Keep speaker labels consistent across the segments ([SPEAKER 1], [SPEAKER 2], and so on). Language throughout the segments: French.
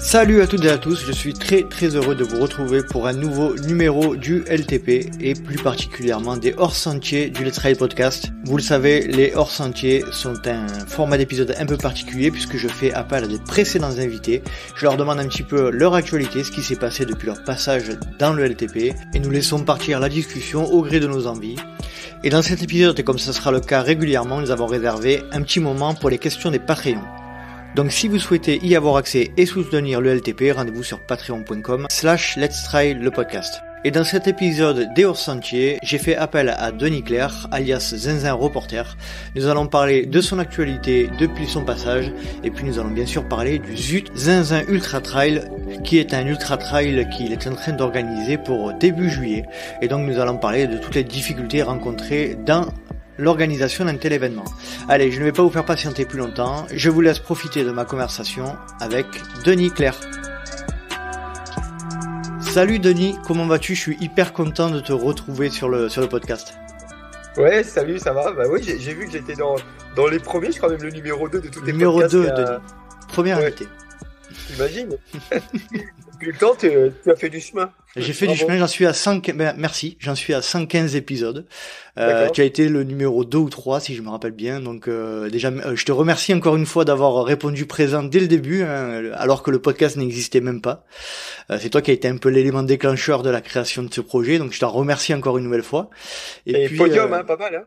[SPEAKER 1] Salut à toutes et à tous, je suis très heureux de vous retrouver pour un nouveau numéro du LTP et plus particulièrement des hors-sentiers du Let's Trail Podcast. Vous le savez, les hors-sentiers sont un format d'épisode un peu particulier puisque je fais appel à des précédents invités. Je leur demande un petit peu leur actualité, ce qui s'est passé depuis leur passage dans le LTP et nous laissons partir la discussion au gré de nos envies. Et dans cet épisode, et comme ce sera le cas régulièrement, nous avons réservé un petit moment pour les questions des Patreons. Donc si vous souhaitez y avoir accès et soutenir le LTP, rendez-vous sur patreon.com/Let's Trail le podcast. Et dans cet épisode des hors-sentiers, j'ai fait appel à Denis Clerc, alias Zinzin Reporter. Nous allons parler de son actualité depuis son passage, et puis nous allons bien sûr parler du Zut Zinzin Ultra Trail, qui est un ultra trail qu'il est en train d'organiser pour début juillet. Et donc nous allons parler de toutes les difficultés rencontrées dans l'organisation d'un tel événement. Allez, je ne vais pas vous faire patienter plus longtemps, je vous laisse profiter de ma conversation avec Denis Clerc. Salut Denis, comment vas-tu? Je suis hyper content de te retrouver sur le podcast.
[SPEAKER 2] Ouais, salut, ça va? Bah oui, j'ai vu que j'étais dans les premiers, je crois même le numéro 2 de tous tes
[SPEAKER 1] numéro
[SPEAKER 2] podcasts.
[SPEAKER 1] Numéro 2, Denis. Premier invité.
[SPEAKER 2] T'imagines? Depuis le temps, tu as fait du chemin.
[SPEAKER 1] J'ai fait du chemin, j'en suis à 115 épisodes. Tu as été le numéro 2 ou 3, si je me rappelle bien. Donc déjà, je te remercie encore une fois d'avoir répondu présent dès le début, alors que le podcast n'existait même pas. C'est toi qui as été un peu l'élément déclencheur de la création de ce projet, donc je t'en remercie encore une nouvelle fois.
[SPEAKER 2] Et puis, podium, pas mal.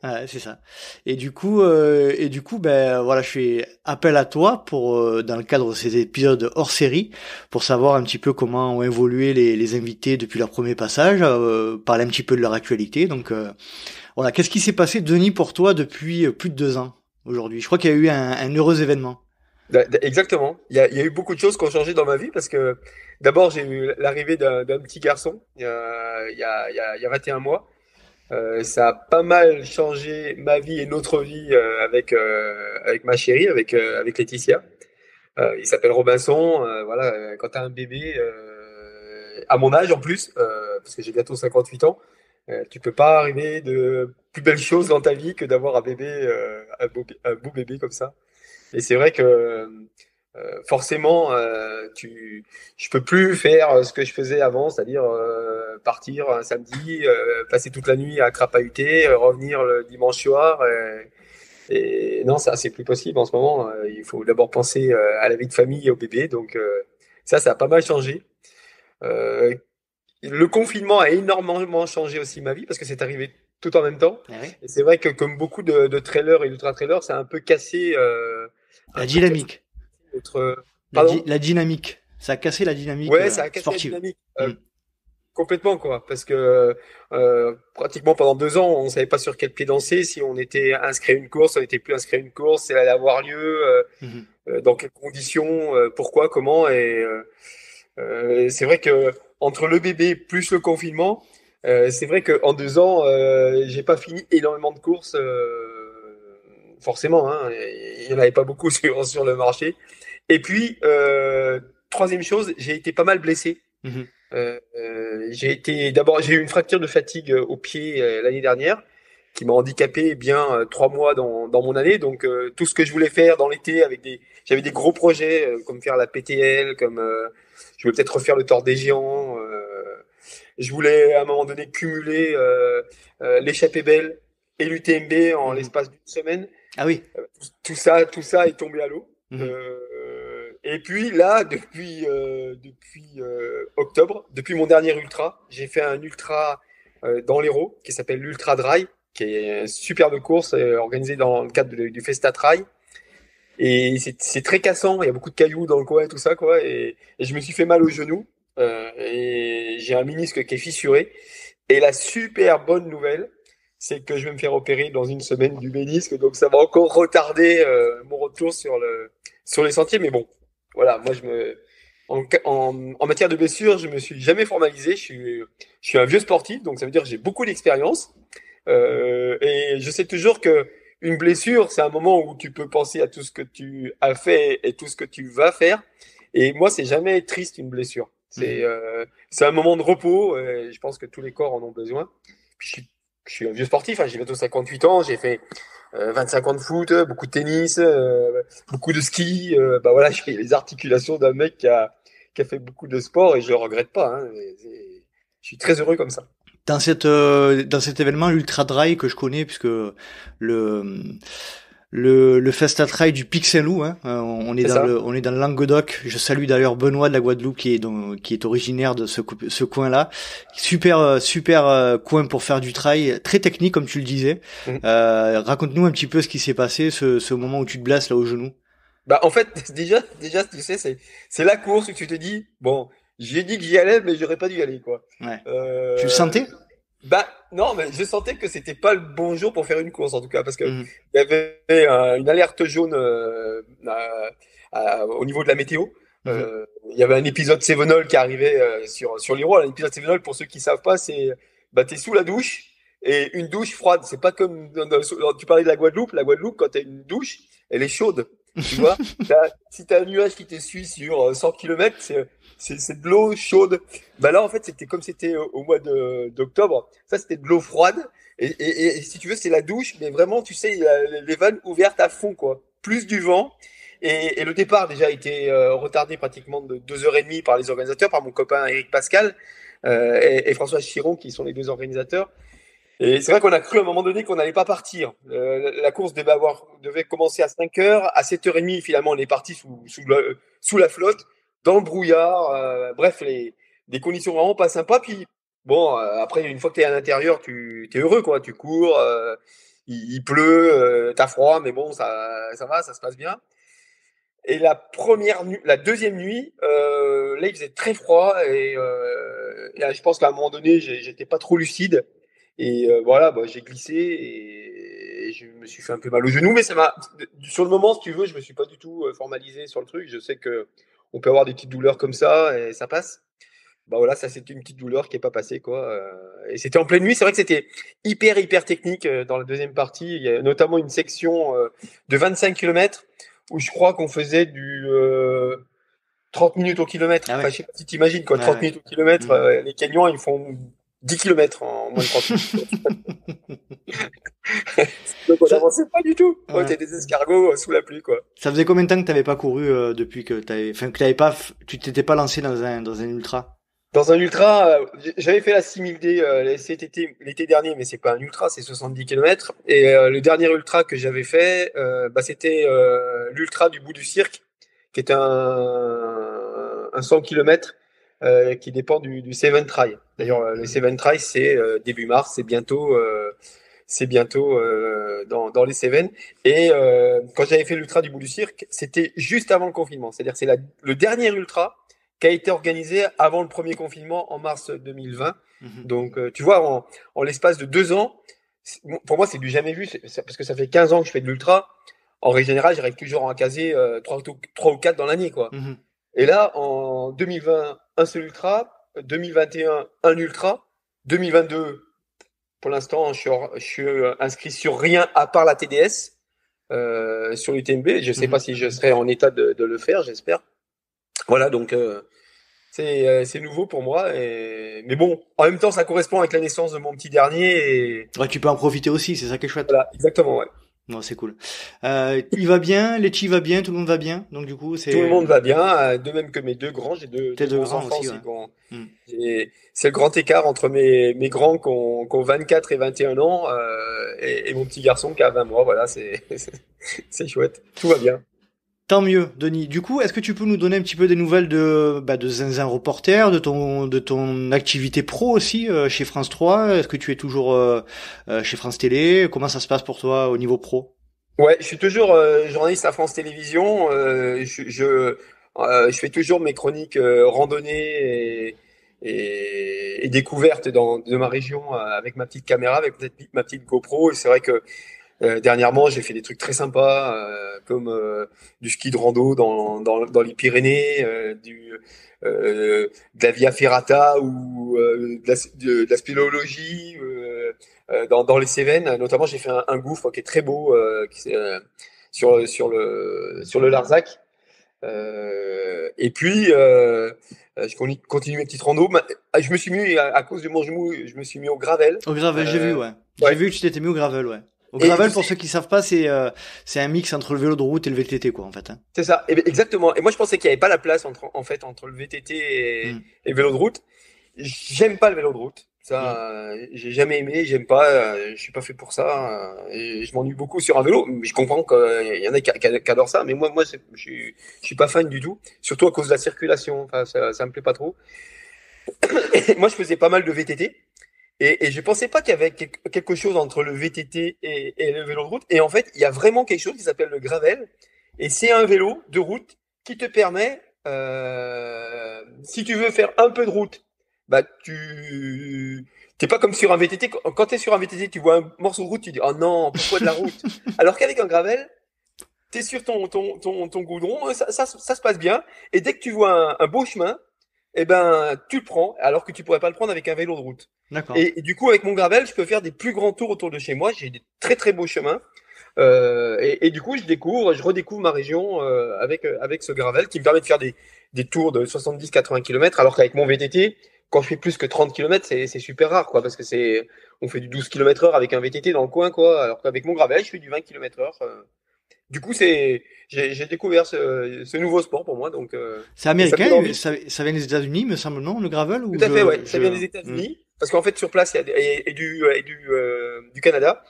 [SPEAKER 1] Ouais, c'est ça. Et du coup, ben voilà, je fais appel à toi pour dans le cadre de ces épisodes hors série, pour savoir un petit peu comment ont évolué les invités depuis leur premier passage, parler un petit peu de leur actualité. Donc voilà, qu'est-ce qui s'est passé, Denis, pour toi depuis plus de 2 ans aujourd'hui? Je crois qu'il y a eu un heureux événement.
[SPEAKER 2] Exactement. Il y a eu beaucoup de choses qui ont changé dans ma vie parce que d'abord j'ai eu l'arrivée d'un petit garçon il y a 21 mois. Ça a pas mal changé ma vie et notre vie avec ma chérie, avec Laetitia. Il s'appelle Robinson. Voilà, quand tu as un bébé à mon âge en plus, parce que j'ai bientôt 58 ans, tu peux pas arriver de plus belles choses dans ta vie que d'avoir un bébé, un beau bébé comme ça. Et c'est vrai que forcément, je peux plus faire ce que je faisais avant, c'est-à-dire partir un samedi, passer toute la nuit à crapahuter, revenir le dimanche soir. Et non, ça c'est plus possible en ce moment. Il faut d'abord penser à la vie de famille et au bébé. Donc ça a pas mal changé. Le confinement a énormément changé aussi ma vie parce que c'est arrivé tout en même temps.
[SPEAKER 1] Ah oui.
[SPEAKER 2] Et c'est vrai que comme beaucoup de trailers et d'ultra-trailers, ça a un peu cassé
[SPEAKER 1] la dynamique. La dynamique. Ça a cassé la dynamique
[SPEAKER 2] ça a cassé
[SPEAKER 1] sportive.
[SPEAKER 2] La dynamique. Complètement, quoi. Parce que pratiquement pendant 2 ans, on ne savait pas sur quel pied danser. Si on était inscrit à une course, on n'était plus inscrit à une course. Elle allait avoir lieu, dans quelles conditions, pourquoi, comment. Et c'est vrai que entre le bébé plus le confinement, c'est vrai qu'en 2 ans, j'ai pas fini énormément de courses. Forcément, hein, il n'y en avait pas beaucoup sur le marché. Et puis, troisième chose, j'ai été pas mal blessé. J'ai eu une fracture de fatigue au pied l'année dernière qui m'a handicapé bien 3 mois dans mon année. Donc, tout ce que je voulais faire dans l'été j'avais des gros projets comme faire la PTL, comme je voulais peut-être refaire le Tour des Géants. Je voulais à un moment donné cumuler l'échappée belle et l'UTMB en l'espace d'une semaine.
[SPEAKER 1] Ah oui.
[SPEAKER 2] Tout ça est tombé à l'eau. Et puis là, depuis octobre, depuis mon dernier ultra, j'ai fait un ultra dans l'Hérault qui s'appelle l'Ultra Dry, qui est une superbe course organisée dans le cadre du Festa Trail. Et c'est très cassant, il y a beaucoup de cailloux dans le coin et tout ça, quoi. Et je me suis fait mal au genou et j'ai un ménisque qui est fissuré. Et la super bonne nouvelle, c'est que je vais me faire opérer dans une semaine du ménisque, donc ça va encore retarder mon retour sur sur les sentiers. Mais bon, voilà, moi en matière de blessure, je me suis jamais formalisé. Je suis un vieux sportif, donc ça veut dire que j'ai beaucoup d'expérience. Et je sais toujours que une blessure, c'est un moment où tu peux penser à tout ce que tu as fait et tout ce que tu vas faire. Et moi, c'est jamais triste une blessure.
[SPEAKER 1] Mhm.
[SPEAKER 2] C'est un moment de repos. Et je pense que tous les corps en ont besoin. Puis je suis un vieux sportif. Hein, j'ai bientôt 58 ans. J'ai fait 25 ans de foot, beaucoup de tennis, beaucoup de ski. Bah voilà, j'ai les articulations d'un mec qui a fait beaucoup de sport et je le regrette pas. Hein. Je suis très heureux comme ça.
[SPEAKER 1] Dans cet événement, l'Ultra Dry que je connais, puisque le, le Festa Trail du Pic Saint-Loup, hein,
[SPEAKER 2] C'est ça.
[SPEAKER 1] on est dans le Languedoc. Je salue d'ailleurs Benoît de la Guadeloupe qui est originaire de ce coin-là. Super coin pour faire du trail, très technique comme tu le disais.
[SPEAKER 2] Mhm.
[SPEAKER 1] Raconte-nous un petit peu ce qui s'est passé, ce moment où tu te blesses là au genou.
[SPEAKER 2] Bah en fait, déjà, tu sais, c'est la course où tu te dis, bon, j'ai dit que j'y allais, mais j'aurais pas dû y aller, quoi.
[SPEAKER 1] Ouais. Tu le
[SPEAKER 2] Euh,
[SPEAKER 1] sentais?
[SPEAKER 2] Bah non, mais je sentais que c'était pas le bon jour pour faire une course en tout cas parce que
[SPEAKER 1] Mhm.
[SPEAKER 2] il y avait une alerte jaune au niveau de la météo.
[SPEAKER 1] Mhm.
[SPEAKER 2] Il y avait un épisode Sévenol qui arrivait sur l'Hérault. Un épisode Sévenol, pour ceux qui savent pas, c'est bah t'es sous la douche et une douche froide. C'est pas comme tu parlais de la Guadeloupe. La Guadeloupe, quand t'as une douche, elle est chaude. Tu vois, si t'as un nuage qui te suit sur 100 km, c'est de l'eau chaude. Bah là, en fait, c'était comme c'était au mois d'octobre. Ça, c'était de l'eau froide. Et si tu veux, c'est la douche, mais vraiment, tu sais, il y a les vannes ouvertes à fond, quoi. Plus du vent. Et le départ déjà a été retardé pratiquement de 2h30 par les organisateurs, par mon copain Eric Pascal et François Chiron, qui sont les deux organisateurs. Et c'est vrai qu'on a cru à un moment donné qu'on n'allait pas partir. La course devait commencer à 5h. À 7h30, finalement, on est parti sous la flotte, dans le brouillard. Bref, des conditions vraiment pas sympas. Puis, bon, après, une fois que tu es à l'intérieur, tu es heureux, quoi. Tu cours, il pleut, t'as froid, mais bon, ça va, ça se passe bien. Et la deuxième nuit, là, il faisait très froid et là, je pense qu'à un moment donné, j'étais pas trop lucide. Et voilà, bah, j'ai glissé et je me suis fait un peu mal au genou, mais sur le moment, si tu veux, je me suis pas du tout formalisé sur le truc. Je sais que on peut avoir des petites douleurs comme ça et ça passe. Bah voilà, ça c'était une petite douleur qui est pas passée quoi. Et c'était en pleine nuit. C'est vrai que c'était hyper technique dans la deuxième partie. Il y a notamment une section de 25 km où je crois qu'on faisait du 30 minutes au kilomètre.
[SPEAKER 1] Ah
[SPEAKER 2] Enfin,
[SPEAKER 1] ouais.
[SPEAKER 2] je sais pas si t'imagines quoi,
[SPEAKER 1] Ouais,
[SPEAKER 2] 30
[SPEAKER 1] ouais.
[SPEAKER 2] minutes au kilomètre,
[SPEAKER 1] Mhm.
[SPEAKER 2] les Kenyans ils font 10 kilomètres en moins de 30 minutes. Donc on
[SPEAKER 1] Ça,
[SPEAKER 2] n'avançait pas du tout. On
[SPEAKER 1] ouais.
[SPEAKER 2] était des escargots sous la pluie quoi.
[SPEAKER 1] Ça faisait combien de temps que t'avais pas couru depuis que tu t'étais pas lancé dans un ultra?
[SPEAKER 2] Dans un ultra, j'avais fait la 6000D l'été dernier, mais c'est pas un ultra, c'est 70 km. Et le dernier ultra que j'avais fait, bah, c'était l'ultra du bout du cirque, qui est un 100 km qui dépend du Seven Trail. D'ailleurs,
[SPEAKER 1] Mhm.
[SPEAKER 2] le Seven Trail, c'est début mars, c'est bientôt dans les Cévennes. Et quand j'avais fait l'ultra du bout du cirque, c'était juste avant le confinement. C'est-à-dire c'est le dernier ultra qui a été organisé avant le premier confinement en mars 2020.
[SPEAKER 1] Mhm.
[SPEAKER 2] Donc tu vois, en l'espace de 2 ans, bon, pour moi c'est du jamais vu, parce que ça fait 15 ans que je fais de l'ultra. En règle générale, j'arrive toujours à en caser 3 ou 4 dans l'année. Quoi.
[SPEAKER 1] Mhm.
[SPEAKER 2] Et là, en 2020, un seul ultra, 2021, un ultra, 2022, pour l'instant, je suis inscrit sur rien à part la TDS sur l'UTMB. Je ne sais pas
[SPEAKER 1] Mhm.
[SPEAKER 2] si je serai en état de le faire, j'espère. Voilà, donc c'est nouveau pour moi. Mais bon, en même temps, ça correspond avec la naissance de mon petit dernier. Et
[SPEAKER 1] Ouais, tu peux en profiter aussi, c'est ça qui est chouette.
[SPEAKER 2] voilà, exactement, ouais.
[SPEAKER 1] Non, c'est cool. Il va bien, Letty va bien, tout le monde va bien. Donc du coup,
[SPEAKER 2] Tout le
[SPEAKER 1] c'est
[SPEAKER 2] monde va bien, de même que mes deux grands. J'ai
[SPEAKER 1] tes
[SPEAKER 2] deux
[SPEAKER 1] deux
[SPEAKER 2] grands
[SPEAKER 1] grands
[SPEAKER 2] enfants
[SPEAKER 1] aussi, ouais.
[SPEAKER 2] aussi.
[SPEAKER 1] Mhm.
[SPEAKER 2] C'est le grand écart entre mes grands qui ont 24 et 21 ans et mon petit garçon qui a 20 mois. Voilà, c'est chouette. Tout va bien.
[SPEAKER 1] Tant mieux, Denis. Du coup, est-ce que tu peux nous donner un petit peu des nouvelles de Zinzin Reporter, de ton activité pro aussi chez France 3? Est-ce que tu es toujours chez France Télé? Comment ça se passe pour toi au niveau pro?
[SPEAKER 2] Ouais, je suis toujours journaliste à France Télévisions. Je fais toujours mes chroniques randonnées et découvertes de ma région avec ma petite caméra, avec ma petite GoPro. Et c'est vrai que Dernièrement, j'ai fait des trucs très sympas, comme du ski de rando dans les Pyrénées, de la via ferrata ou de la spéléologie dans les Cévennes. Notamment, j'ai fait un gouffre qui est très beau sur le Larzac. Et puis, je continue mes petites rando. Je me suis mis, à cause de mon genou, je me suis mis au gravel.
[SPEAKER 1] Au gravel, j'ai vu, ouais. J'ai
[SPEAKER 2] Ouais.
[SPEAKER 1] vu que tu t'étais mis au gravel, ouais. Au
[SPEAKER 2] Et
[SPEAKER 1] gravel, pour ceux qui savent pas, c'est un mix entre le vélo de route et le VTT, quoi, en fait. Hein.
[SPEAKER 2] c'est ça, exactement. Et moi, je pensais qu'il n'y avait pas la place entre le VTT
[SPEAKER 1] Mm.
[SPEAKER 2] et le vélo de route. J'aime pas le vélo de route.
[SPEAKER 1] Mm.
[SPEAKER 2] Ça, j'ai jamais aimé, j'aime pas, je suis pas fait pour ça. Et je m'ennuie beaucoup sur un vélo. Mais je comprends qu'il y en a qui adorent ça, mais moi, je suis pas fan du tout. Surtout à cause de la circulation. Enfin, ça me plaît pas trop. Et moi, je faisais pas mal de VTT. Et je pensais pas qu'il y avait quelque chose entre le VTT et le vélo de route. Et en fait, il y a vraiment quelque chose qui s'appelle le gravel. Et c'est un vélo de route qui te permet, si tu veux faire un peu de route, bah t'es pas comme sur un VTT. Quand tu es sur un VTT, tu vois un morceau de route, tu dis oh non, pourquoi de la route? Alors qu'avec un gravel, tu es sur ton goudron, ça se passe bien. Et dès que tu vois un beau chemin, eh ben, tu le prends, alors que tu pourrais pas le prendre avec un vélo de route.
[SPEAKER 1] D'accord.
[SPEAKER 2] Et du coup, avec mon gravel, je peux faire des plus grands tours autour de chez moi. J'ai des très très beaux chemins. Et du coup, je redécouvre ma région avec ce gravel qui me permet de faire des tours de 70-80 km, alors qu'avec mon VTT, quand je fais plus que 30 km, c'est super rare, quoi, parce que on fait du 12 km heure avec un VTT dans le coin, quoi, alors qu'avec mon gravel, je fais du 20 km heure. Du coup, j'ai découvert ce nouveau sport pour moi, donc,
[SPEAKER 1] C'est
[SPEAKER 2] et ça me
[SPEAKER 1] américain,
[SPEAKER 2] donne envie.
[SPEAKER 1] ça vient des États-Unis, me semble, non, le gravel,
[SPEAKER 2] Tout
[SPEAKER 1] ou
[SPEAKER 2] à fait, ouais. Ça vient
[SPEAKER 1] je...
[SPEAKER 2] des
[SPEAKER 1] Mm.
[SPEAKER 2] États-Unis, parce qu'en fait, sur place, il y a du Canada.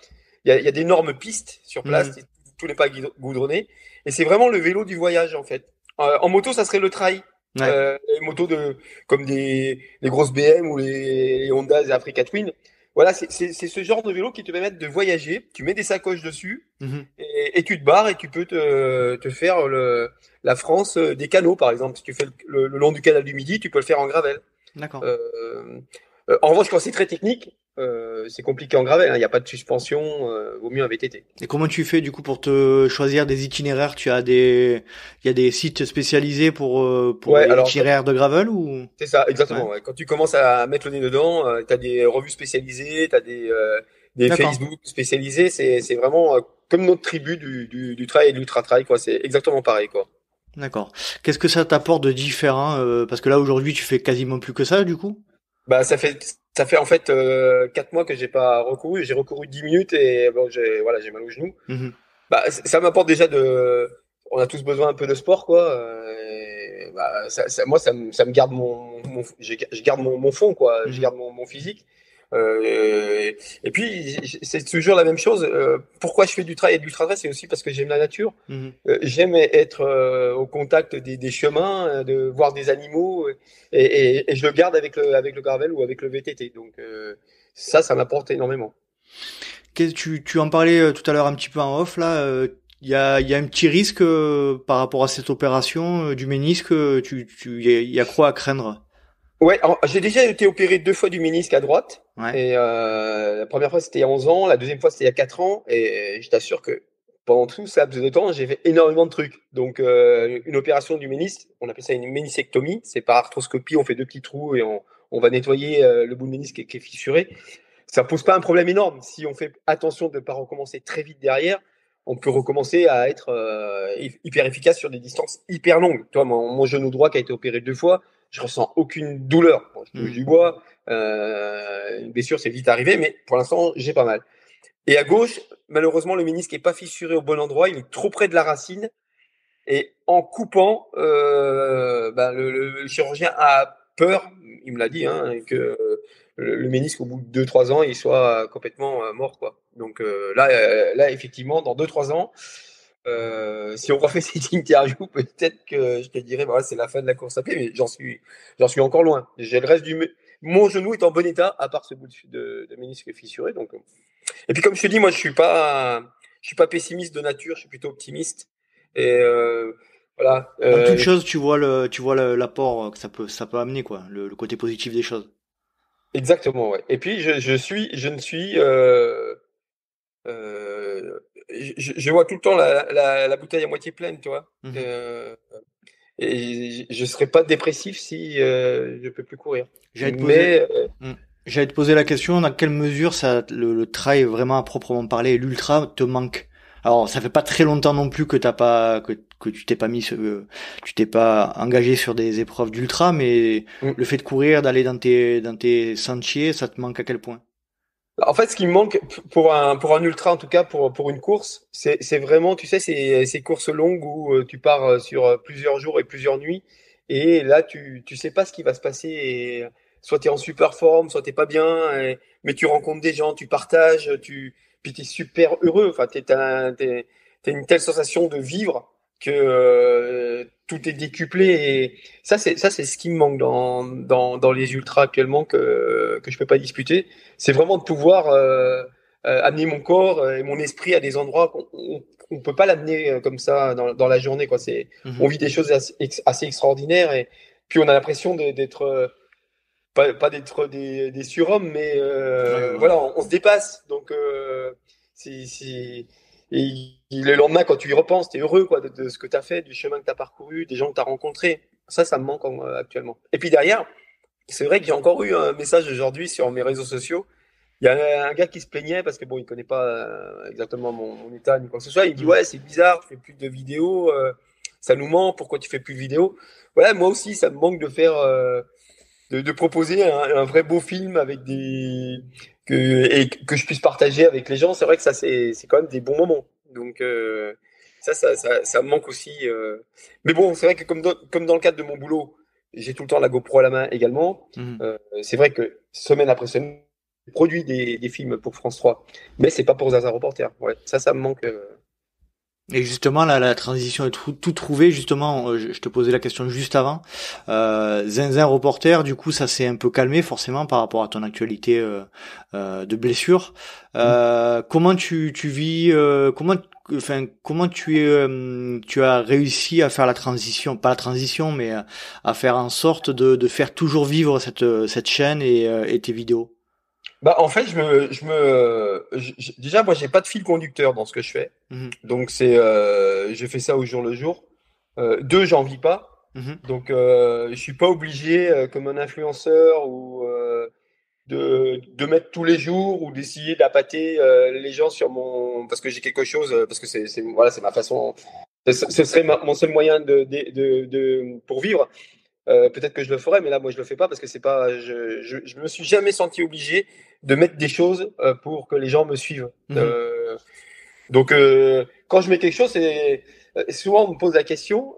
[SPEAKER 2] Il y a d'énormes pistes sur place,
[SPEAKER 1] Mm.
[SPEAKER 2] tout n'est pas goudronné. Et c'est vraiment le vélo du voyage, en fait. En moto, ça serait le trail.
[SPEAKER 1] Ouais.
[SPEAKER 2] Les motos comme les grosses BM ou les Honda, les Africa Twin. Voilà, c'est ce genre de vélo qui te permet de voyager. Tu mets des sacoches dessus
[SPEAKER 1] Mhm.
[SPEAKER 2] et tu te barres et tu peux te faire la France des canaux, par exemple. Si tu fais le long du canal du Midi, tu peux le faire en gravel.
[SPEAKER 1] D'accord.
[SPEAKER 2] Euh, En revanche, quand c'est très technique, c'est compliqué en gravel, hein. Il n'y a pas de suspension, vaut mieux un VTT.
[SPEAKER 1] Et comment tu fais, du coup, pour te choisir des itinéraires? Il y a des sites spécialisés pour
[SPEAKER 2] Ouais,
[SPEAKER 1] les
[SPEAKER 2] alors
[SPEAKER 1] itinéraires de gravel ou?
[SPEAKER 2] c'est ça,
[SPEAKER 1] Ouais.
[SPEAKER 2] exactement. Ouais. Quand tu commences à mettre le nez dedans, tu as des revues spécialisées, tu as des
[SPEAKER 1] D'accord.
[SPEAKER 2] Facebook spécialisés. C'est vraiment comme notre tribu du trail et de l'ultra trail, quoi. C'est exactement pareil, quoi.
[SPEAKER 1] D'accord. Qu'est-ce que ça t'apporte de différent parce que là aujourd'hui tu fais quasiment plus que ça du coup?
[SPEAKER 2] Bah ça fait en fait 4 mois que j'ai pas recouru. J'ai recouru 10 minutes et bon, j'ai mal au genou.
[SPEAKER 1] Mhm.
[SPEAKER 2] Bah, ça m'apporte déjà on a tous besoin un peu de sport, quoi. Et, bah, moi, ça me garde je garde mon fond, quoi. Je
[SPEAKER 1] Mhm.
[SPEAKER 2] garde mon physique. Et puis, c'est toujours la même chose. Pourquoi je fais du trail et de l'ultra-trail, c'est aussi parce que j'aime la nature.
[SPEAKER 1] Mhm.
[SPEAKER 2] J'aime être au contact des chemins, de voir des animaux, et je le garde avec le gravel ou avec le VTT. Donc, ça m'apporte énormément.
[SPEAKER 1] Tu en parlais tout à l'heure un petit peu en off là. Il y a un petit risque par rapport à cette opération du ménisque. Il y a quoi à craindre?
[SPEAKER 2] Ouais, alors, j'ai déjà été opéré 2 fois du ménisque à droite.
[SPEAKER 1] Ouais.
[SPEAKER 2] Et la première fois, c'était il y a 11 ans. La deuxième fois, c'était il y a 4 ans. Et je t'assure que pendant tout ce laps de temps, j'ai fait énormément de trucs. Donc, une opération du ménisque, on appelle ça une méniscectomie. C'est par arthroscopie, on fait deux petits trous et on va nettoyer le bout de ménisque qui est fissuré. Ça pose pas un problème énorme. Si on fait attention de ne pas recommencer très vite derrière, on peut recommencer à être hyper efficace sur des distances hyper longues. Toi, mon genou droit qui a été opéré 2 fois, je ressens aucune douleur. Bon, je touche
[SPEAKER 1] Mhm.
[SPEAKER 2] du bois, une blessure c'est vite arrivé, mais pour l'instant j'ai pas mal. Et à gauche, malheureusement, le ménisque est pas fissuré au bon endroit, il est trop près de la racine. Et en coupant, bah, le chirurgien a peur, il me l'a dit, hein, que le ménisque au bout de 2-3 ans, il soit complètement mort, quoi. Donc là, effectivement, dans 2-3 ans, si on refait cette interview, peut-être que je te dirais, voilà, c'est la fin de la course à pied, mais j'en suis encore loin. J'ai le reste mon genou est en bon état, à part ce bout de ménisque fissuré. Donc, et puis comme je te dis, moi, je suis pas pessimiste de nature, je suis plutôt optimiste. Et voilà.
[SPEAKER 1] Dans toute chose, tu vois l'apport que ça peut amener quoi, le côté positif des choses.
[SPEAKER 2] Exactement, ouais. Et puis je ne suis je vois tout le temps la bouteille à moitié pleine, tu vois.
[SPEAKER 1] Mhm.
[SPEAKER 2] Et je serais pas dépressif si je peux plus courir.
[SPEAKER 1] J'allais te poser,
[SPEAKER 2] Mais
[SPEAKER 1] Hmm. J'allais te poser la question, dans quelle mesure le trail vraiment à proprement parler et l'ultra te manque? Alors, ça fait pas très longtemps non plus que que tu t'es pas tu t'es pas engagé sur des épreuves d'ultra, mais le fait de courir, d'aller dans tes sentiers, ça te manque à quel point?
[SPEAKER 2] en fait, ce qui me manque pour un ultra, en tout cas pour une course, c'est vraiment, tu sais, ces courses longues où tu pars sur plusieurs jours et plusieurs nuits, et là, tu sais pas ce qui va se passer, et soit tu es en super forme, soit t'es pas bien, mais tu rencontres des gens, tu partages, puis t'es super heureux, enfin, t'as une telle sensation de vivre que tout est décuplé, et ça, c'est ce qui me manque dans les ultras actuellement que je peux pas disputer. C'est vraiment de pouvoir amener mon corps et mon esprit à des endroits qu'on peut pas l'amener comme ça dans la journée, quoi. On
[SPEAKER 1] Mhm.
[SPEAKER 2] vit des choses assez extraordinaires, et puis on a l'impression d'être pas d'être des surhommes, mais
[SPEAKER 1] Ouais, je vois.
[SPEAKER 2] voilà, on se dépasse. Donc et le lendemain, quand tu y repenses, tu es heureux, quoi, de ce que tu as fait, du chemin que tu as parcouru, des gens que tu as rencontrés. Ça me manque actuellement. Et puis derrière, c'est vrai que j'ai encore eu un message aujourd'hui sur mes réseaux sociaux. Il y a un gars qui se plaignait parce que bon, il connaît pas exactement mon état ni quoi que ce soit. Il dit
[SPEAKER 1] Mhm.
[SPEAKER 2] ouais, c'est bizarre, tu fais plus de vidéos, ça nous manque. Pourquoi tu fais plus de vidéos? Voilà, moi aussi, ça me manque de faire, de proposer un vrai beau film avec et que je puisse partager avec les gens. C'est vrai que ça, c'est quand même des bons moments. Donc ça me manque aussi. Mais bon, c'est vrai que comme dans le cadre de mon boulot, j'ai tout le temps la GoPro à la main également.
[SPEAKER 1] Mhm.
[SPEAKER 2] C'est vrai que semaine après semaine, je produis des films pour France 3, mais c'est pas pour Zaza Reporter. Ouais, ça me manque.
[SPEAKER 1] Et justement, là, la transition est tout trouvée. Justement, je te posais la question juste avant. Zinzin reporter, du coup, ça s'est un peu calmé forcément par rapport à ton actualité de blessure. Comment tu vis comment tu as réussi à faire la transition, pas la transition, mais à faire en sorte de faire toujours vivre cette chaîne et tes vidéos.
[SPEAKER 2] Bah, en fait, déjà, moi, j'ai pas de fil conducteur dans ce que je fais.
[SPEAKER 1] Mhm,
[SPEAKER 2] Donc, je fais ça au jour le jour. Deux, j'en vis pas.
[SPEAKER 1] mhm,
[SPEAKER 2] Donc, je suis pas obligé, comme un influenceur, ou de mettre tous les jours, ou d'essayer d'appâter les gens sur parce que j'ai quelque chose, parce que voilà, c'est ma façon. Ce serait mon seul moyen pour vivre. Peut-être que je le ferais, mais là, moi, je le fais pas parce que c'est pas. Je me suis jamais senti obligé de mettre des choses pour que les gens me suivent.
[SPEAKER 1] mhm.
[SPEAKER 2] Donc, quand je mets quelque chose, souvent on me pose la question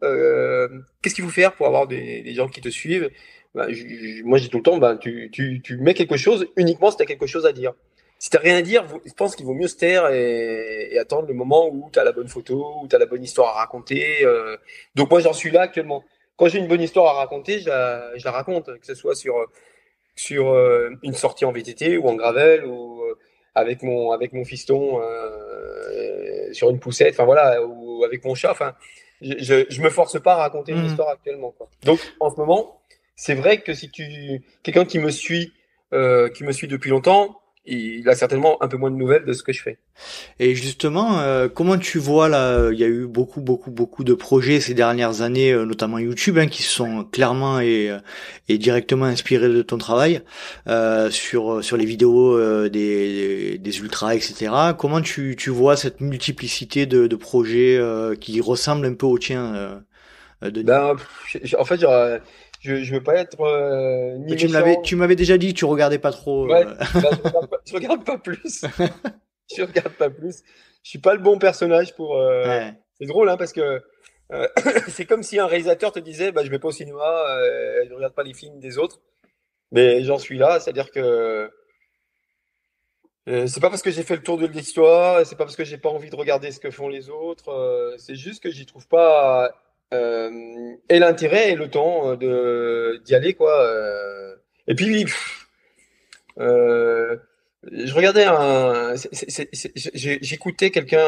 [SPEAKER 2] qu'est-ce qu'il faut faire pour avoir des gens qui te suivent? Ben, moi, je dis tout le temps tu mets quelque chose uniquement si tu as quelque chose à dire. Si t'as rien à dire, je pense qu'il vaut mieux se taire et attendre le moment où tu as la bonne photo, où tu as la bonne histoire à raconter. Donc moi, j'en suis là actuellement. Quand j'ai une bonne histoire à raconter, je la raconte, que ce soit sur une sortie en VTT ou en gravel, ou avec mon fiston sur une poussette, enfin voilà, ou avec mon chat. Enfin, je me force pas à raconter une
[SPEAKER 1] Mhm.
[SPEAKER 2] histoire actuellement, quoi. Donc en ce moment, c'est vrai que si quelqu'un qui me suit depuis longtemps, il a certainement un peu moins de nouvelles de ce que je fais.
[SPEAKER 1] Et justement, comment tu vois là, il y a eu beaucoup de projets ces dernières années, notamment YouTube, hein, qui se sont clairement et directement inspirés de ton travail sur les vidéos des ultras, etc. Comment tu vois cette multiplicité de projets qui ressemblent un peu au tien, Denis?
[SPEAKER 2] Ben, en fait, je veux pas être ni méchant.
[SPEAKER 1] Tu m'avais déjà dit, tu regardais pas trop.
[SPEAKER 2] Ouais, ben, je regarde pas plus. Je regarde pas plus. Je suis pas le bon personnage pour.
[SPEAKER 1] Ouais.
[SPEAKER 2] C'est drôle, hein, parce que euh, c'est comme si un réalisateur te disait, bah, je vais pas au cinéma, je regarde pas les films des autres. Mais j'en suis là, c'est-à-dire que c'est pas parce que j'ai fait le tour de l'histoire, c'est pas parce que j'ai pas envie de regarder ce que font les autres. C'est juste que j'y trouve pas et l'intérêt et le temps de d'y aller, quoi. Et puis. Euh, je regardais j'écoutais quelqu'un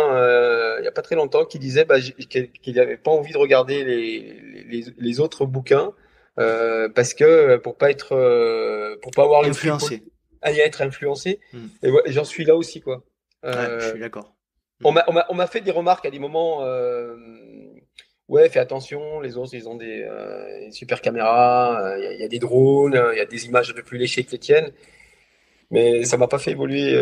[SPEAKER 2] il y a pas très longtemps qui disait bah, qu'il n'avait pas envie de regarder les autres bouquins parce que pour pas avoir le fil
[SPEAKER 1] Influencé.
[SPEAKER 2] à y être influencé.
[SPEAKER 1] Hmm.
[SPEAKER 2] Et ouais, j'en suis là aussi, quoi.
[SPEAKER 1] Ouais, je
[SPEAKER 2] Euh,
[SPEAKER 1] suis d'accord.
[SPEAKER 2] On m'a fait des remarques à des moments. Ouais, fais attention, les autres, ils ont des super caméras, il y a des drones, il y a des images un peu plus léchées que les tiennes, mais ça m'a pas fait évoluer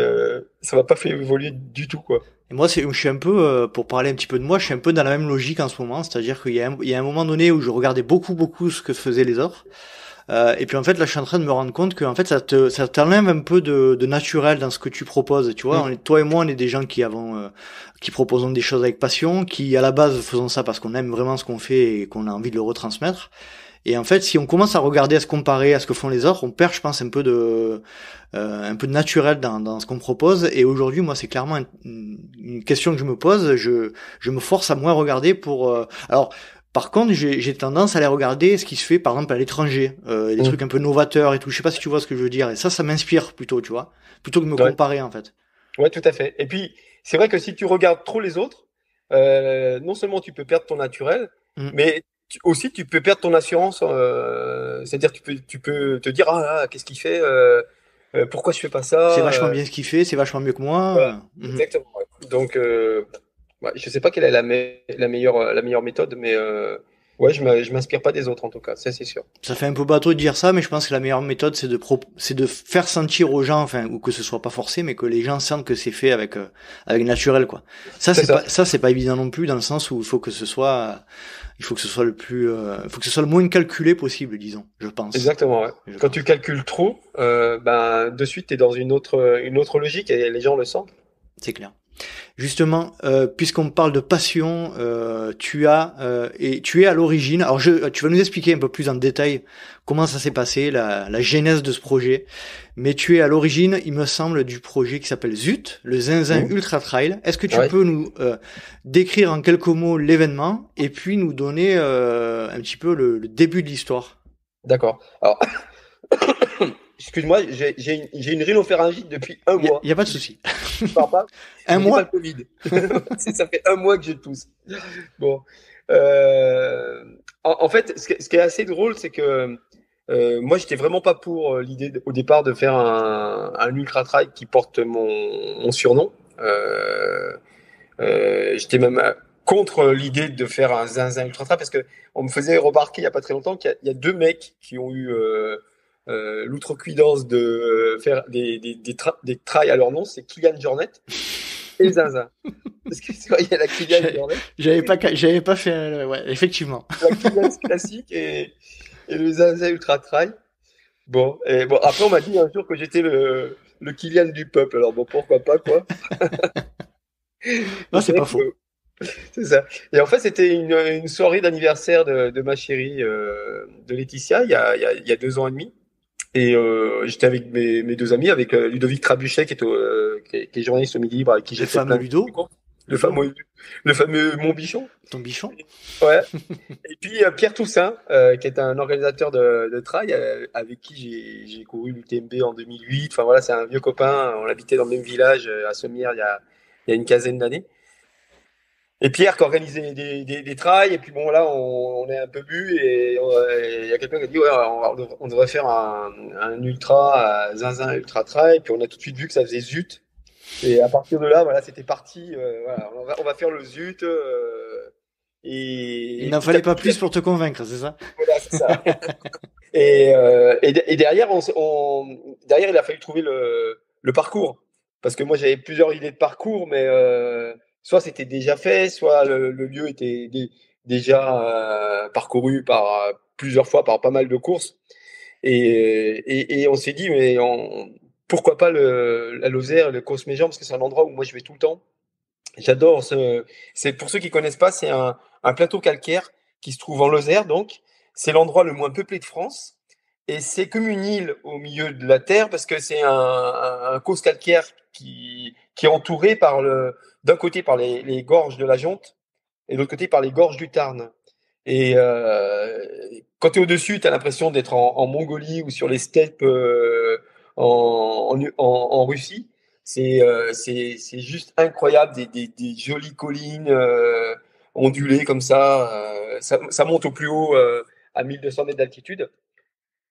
[SPEAKER 2] du tout, quoi.
[SPEAKER 1] Et moi, je suis un peu, pour parler un petit peu de moi, je suis un peu dans la même logique en ce moment, c'est-à-dire il y a un moment donné où je regardais beaucoup ce que faisaient les autres. Et puis en fait là je suis en train de me rendre compte que en fait ça t'enlève un peu de naturel dans ce que tu proposes, tu vois.
[SPEAKER 2] Mm.
[SPEAKER 1] Toi et moi on est des gens qui proposons des choses avec passion, qui à la base faisons ça parce qu'on aime vraiment ce qu'on fait et qu'on a envie de le retransmettre. Et en fait si on commence à regarder, à se comparer à ce que font les autres, on perd je pense un peu de naturel dans ce qu'on propose. Et aujourd'hui moi c'est clairement une question que je me pose. Je me force à moins regarder pour alors par contre, j'ai tendance à aller regarder ce qui se fait, par exemple, à l'étranger, des
[SPEAKER 2] Mm.
[SPEAKER 1] trucs un peu novateurs et tout. Je sais pas si tu vois ce que je veux dire. Et ça m'inspire plutôt, tu vois, plutôt que de me
[SPEAKER 2] Ouais.
[SPEAKER 1] comparer en fait.
[SPEAKER 2] Ouais, tout à fait. Et puis, c'est vrai que si tu regardes trop les autres, non seulement tu peux perdre ton naturel,
[SPEAKER 1] Mm.
[SPEAKER 2] mais aussi tu peux perdre ton assurance. C'est-à-dire tu peux te dire, qu'est-ce qu'il fait? Pourquoi je fais pas
[SPEAKER 1] C'est
[SPEAKER 2] ça?
[SPEAKER 1] vachement bien ce qu'il fait, c'est vachement mieux que
[SPEAKER 2] Voilà.
[SPEAKER 1] moi. Mhm.
[SPEAKER 2] Exactement. Ouais. Donc, ouais, je sais pas quelle est la meilleure méthode, mais ouais, je m'inspire pas des autres en tout cas, ça c'est sûr.
[SPEAKER 1] Ça fait un peu bateau de dire ça, mais je pense que la meilleure méthode, c'est de faire sentir aux gens, enfin, ou que ce soit pas forcé, mais que les gens sentent que c'est fait avec naturel, quoi.
[SPEAKER 2] C'est ça.
[SPEAKER 1] Ça, c'est pas évident non plus, dans le sens où il faut que ce soit il faut que ce soit le moins calculé possible, disons, je pense.
[SPEAKER 2] Exactement, ouais.
[SPEAKER 1] Je
[SPEAKER 2] Quand tu
[SPEAKER 1] pense.
[SPEAKER 2] calcules trop, ben de suite tu es dans une autre logique et les gens le sentent.
[SPEAKER 1] C'est clair. Justement, puisqu'on parle de passion, tu es à l'origine. Alors, tu vas nous expliquer un peu plus en détail comment ça s'est passé, la genèse de ce projet. Mais tu es à l'origine, il me semble, du projet qui s'appelle ZUT, le Zinzin
[SPEAKER 2] Mhm.
[SPEAKER 1] Ultra Trail. Est-ce que tu
[SPEAKER 2] Ouais,
[SPEAKER 1] peux nous décrire en quelques mots l'événement et puis nous donner un petit peu le début de l'histoire?
[SPEAKER 2] d'accord. Alors, excuse-moi, j'ai une rhinopharyngite depuis un
[SPEAKER 1] Il
[SPEAKER 2] mois.
[SPEAKER 1] y a pas de souci.
[SPEAKER 2] Je parle pas,
[SPEAKER 1] Un
[SPEAKER 2] mais j'ai pas le
[SPEAKER 1] mois?
[SPEAKER 2] Covid. Ça fait un mois que je tousse. Bon. Euh, en fait, ce qui est assez drôle, c'est que moi, j'étais vraiment pas pour l'idée au départ de faire un ultra trail qui porte mon surnom. J'étais même contre l'idée de faire un zinzin ultra trail parce que on me faisait remarquer il y a pas très longtemps qu'il y a deux mecs qui ont eu l'outrecuidance de faire des trails à leur nom, c'est Kylian Jornet et Zinzin. Parce que tu vois, il y a la Kylian
[SPEAKER 1] J'avais
[SPEAKER 2] Jornet,
[SPEAKER 1] j'avais pas fait, ouais, effectivement.
[SPEAKER 2] la Kylian classique et le Zinzin ultra trail. Bon, et bon, après on m'a dit un jour que j'étais le Kylian du peuple. Alors bon, pourquoi pas quoi. Mais
[SPEAKER 1] Non,
[SPEAKER 2] c'est
[SPEAKER 1] c'est
[SPEAKER 2] vrai
[SPEAKER 1] pas
[SPEAKER 2] que
[SPEAKER 1] faux.
[SPEAKER 2] c'est ça. Et en fait, c'était une soirée d'anniversaire de ma chérie, de Laetitia, il y a 2 ans et demi. Et j'étais avec mes deux amis, avec Ludovic Trabuchet, qui est journaliste au Midi Libre, avec qui
[SPEAKER 1] Le
[SPEAKER 2] j'ai fait
[SPEAKER 1] fameux
[SPEAKER 2] plein de
[SPEAKER 1] Ludo,
[SPEAKER 2] cours. Le
[SPEAKER 1] Ludo,
[SPEAKER 2] fameux, le fameux Montbichon.
[SPEAKER 1] ton bichon.
[SPEAKER 2] Ouais. Et puis Pierre Toussaint, qui est un organisateur de trail, avec qui j'ai couru l'UTMB en 2008. Enfin voilà, c'est un vieux copain. On habitait dans le même village à Sommières il y a une quinzaine d'années. Et Pierre qui organisait des trails, et puis bon là on est un peu bu et il y a quelqu'un qui a dit ouais on devrait faire un ultra zinzin ultra trail, puis on a tout de suite vu que ça faisait zut, et à partir de là voilà c'était parti, voilà, on va faire le zut,
[SPEAKER 1] Il
[SPEAKER 2] et
[SPEAKER 1] n'en fallait pas plus pour te convaincre, c'est ça?
[SPEAKER 2] voilà c'est ça. Et derrière derrière il a fallu trouver le parcours, parce que moi j'avais plusieurs idées de parcours, mais soit c'était déjà fait, soit le lieu était déjà parcouru par plusieurs fois par pas mal de courses. Et on s'est dit, mais pourquoi pas la Lozère, le Cosméjean, parce que c'est un endroit où moi je vais tout le temps. J'adore c'est pour ceux qui connaissent pas, c'est un plateau calcaire qui se trouve en Lozère, donc c'est l'endroit le moins peuplé de France. Et c'est comme une île au milieu de la terre, parce que c'est un cause calcaire qui est entouré d'un côté par les gorges de la Jonte et de l'autre côté par les gorges du Tarn. Et quand tu es au-dessus, tu as l'impression d'être en Mongolie ou sur les steppes en Russie. C'est juste incroyable, des jolies collines ondulées comme ça. Ça monte au plus haut à 1200 mètres d'altitude.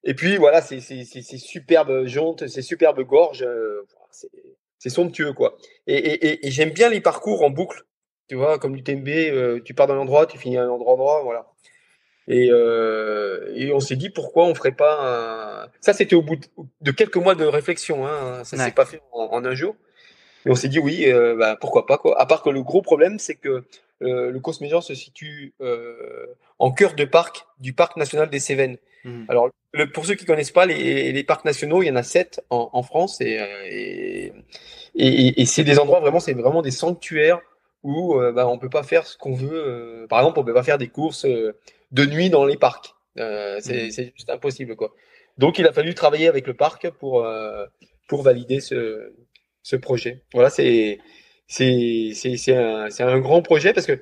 [SPEAKER 2] Et puis voilà, c'est superbe jonte, c'est superbe gorge. c'est somptueux, quoi. Et j'aime bien les parcours en boucle, tu vois, comme l'UTMB, tu pars d'un endroit, tu finis à un endroit, voilà. Et on s'est dit pourquoi on ferait pas un... Ça, c'était au bout de quelques mois de réflexion, hein. Ça s'est
[SPEAKER 1] Ouais.
[SPEAKER 2] pas fait en un jour. Et on s'est dit oui, bah, pourquoi pas, quoi. À part que le gros problème, c'est que le Causse Major se situe en cœur de parc du parc national des Cévennes.
[SPEAKER 1] Mhm.
[SPEAKER 2] Alors, pour ceux qui connaissent pas les parcs nationaux, il y en a 7 en France et c'est des endroits vraiment, c'est vraiment des sanctuaires où bah, on peut pas faire ce qu'on veut. Par exemple, on peut pas faire des courses de nuit dans les parcs.
[SPEAKER 1] Mhm.
[SPEAKER 2] C'est juste impossible, quoi. Donc, il a fallu travailler avec le parc pour valider ce projet. Voilà, c'est un grand projet parce que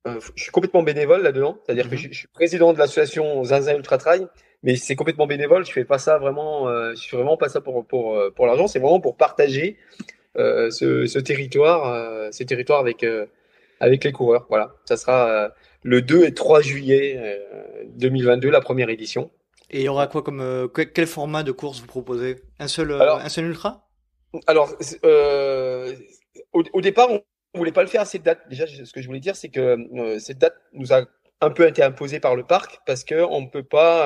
[SPEAKER 2] je suis complètement bénévole là-dedans. C'est-à-dire que
[SPEAKER 1] Mhm.
[SPEAKER 2] je suis président de l'association Zinzin Ultra Trail, mais c'est complètement bénévole. Je fais pas ça vraiment. Je fais vraiment pas ça pour l'argent. C'est vraiment pour partager ce territoire, ces territoires avec les coureurs. Voilà, ça sera le 2 et 3 juillet 2022, la première édition.
[SPEAKER 1] Et il y aura
[SPEAKER 2] Voilà.
[SPEAKER 1] quoi comme quel format de course vous proposez?
[SPEAKER 2] Alors,
[SPEAKER 1] Un seul ultra?
[SPEAKER 2] Alors, au départ, on voulait pas le faire à cette date. Déjà, ce que je voulais dire, c'est que cette date nous a un peu été imposée par le parc parce que on ne peut pas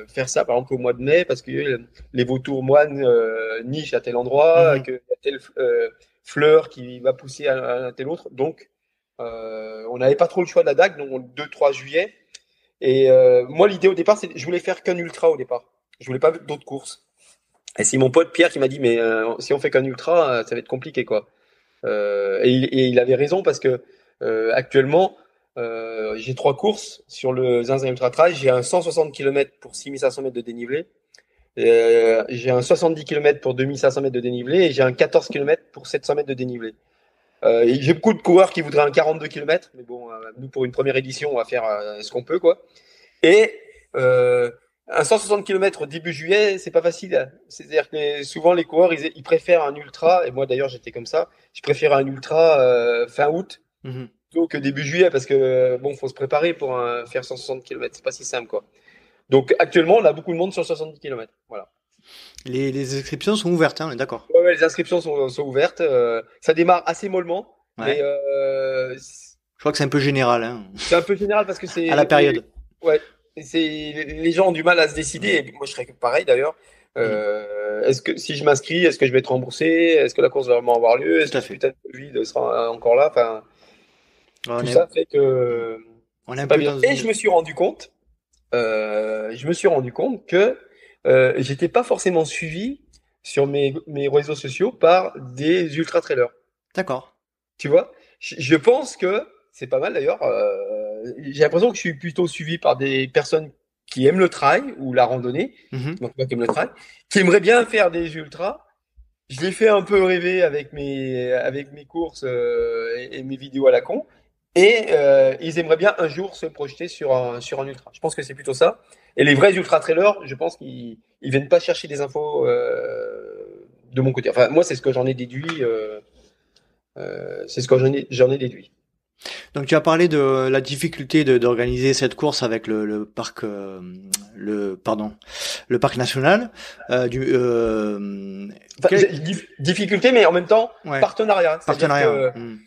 [SPEAKER 2] faire ça, par exemple, au mois de mai, parce que les vautours moines nichent à tel endroit,
[SPEAKER 1] Mhm.
[SPEAKER 2] qu'il y a telle fleur qui va pousser à tel autre. Donc, on n'avait pas trop le choix de la date, donc 2-3 juillet. Et moi, l'idée au départ, c'est je voulais faire qu'un ultra au départ. Je voulais pas d'autres courses. Et c'est mon pote Pierre qui m'a dit, mais si on fait qu'un ultra, ça va être compliqué, quoi. Et il avait raison parce que actuellement, j'ai 3 courses sur le Zinzin Ultra Trail. J'ai un 160 km pour 6500 mètres de dénivelé. J'ai un 70 km pour 2500 mètres de dénivelé et j'ai un 14 km pour 700 mètres de dénivelé. Et j'ai beaucoup de coureurs qui voudraient un 42 km, mais bon, nous pour une première édition, on va faire ce qu'on peut, quoi. Et un 160 km début juillet, c'est pas facile. C'est-à-dire que souvent les coureurs, ils préfèrent un ultra, et moi d'ailleurs j'étais comme ça, je préfère un ultra fin août
[SPEAKER 1] Mhm.
[SPEAKER 2] plutôt que début juillet, parce que bon, faut se préparer pour faire 160 km, c'est pas si simple, quoi. Donc actuellement, on a beaucoup de monde sur 70 km. Voilà.
[SPEAKER 1] Les inscriptions sont ouvertes, hein, on est d'accord.
[SPEAKER 2] Ouais, ouais, les inscriptions sont ouvertes. Ça démarre assez mollement, mais
[SPEAKER 1] Ouais. Je crois que c'est un peu général, hein,
[SPEAKER 2] c'est un peu général parce que
[SPEAKER 1] à la période.
[SPEAKER 2] ouais, les gens ont du mal à se décider. Et moi, je serais pareil d'ailleurs.
[SPEAKER 1] Mhm.
[SPEAKER 2] Est-ce que si je m'inscris, est-ce que je vais être remboursé? Est-ce que la course va vraiment avoir lieu? Est-ce
[SPEAKER 1] Tout
[SPEAKER 2] que
[SPEAKER 1] à
[SPEAKER 2] ce
[SPEAKER 1] fait.
[SPEAKER 2] putain de Covid sera encore là? Enfin,
[SPEAKER 1] On
[SPEAKER 2] tout
[SPEAKER 1] est,
[SPEAKER 2] ça fait que
[SPEAKER 1] mhm. On est un
[SPEAKER 2] c'est pas
[SPEAKER 1] peu
[SPEAKER 2] bien.
[SPEAKER 1] dans
[SPEAKER 2] Et
[SPEAKER 1] une.
[SPEAKER 2] je me suis rendu compte que j'étais pas forcément suivi sur mes réseaux sociaux par des ultra trailers.
[SPEAKER 1] D'accord.
[SPEAKER 2] Tu vois, je pense que c'est pas mal d'ailleurs. J'ai l'impression que je suis plutôt suivi par des personnes qui aiment le trail ou la randonnée,
[SPEAKER 1] Mhm.
[SPEAKER 2] donc pas qui aiment le trail, qui aimeraient bien faire des ultras. Je les fais un peu rêver avec mes courses et mes vidéos à la con. Et ils aimeraient bien un jour se projeter sur un ultra. Je pense que c'est plutôt ça. Et les vrais ultra trailers, je pense qu'ils viennent pas chercher des infos de mon côté. Enfin, moi, c'est ce que j'en ai déduit. C'est ce que j'en ai déduit.
[SPEAKER 1] Donc tu as parlé de la difficulté d'organiser cette course avec le parc, le parc national.
[SPEAKER 2] Enfin,
[SPEAKER 1] Quel,
[SPEAKER 2] difficulté, mais en même temps
[SPEAKER 1] ouais,
[SPEAKER 2] partenariat.
[SPEAKER 1] partenariat. Hmm.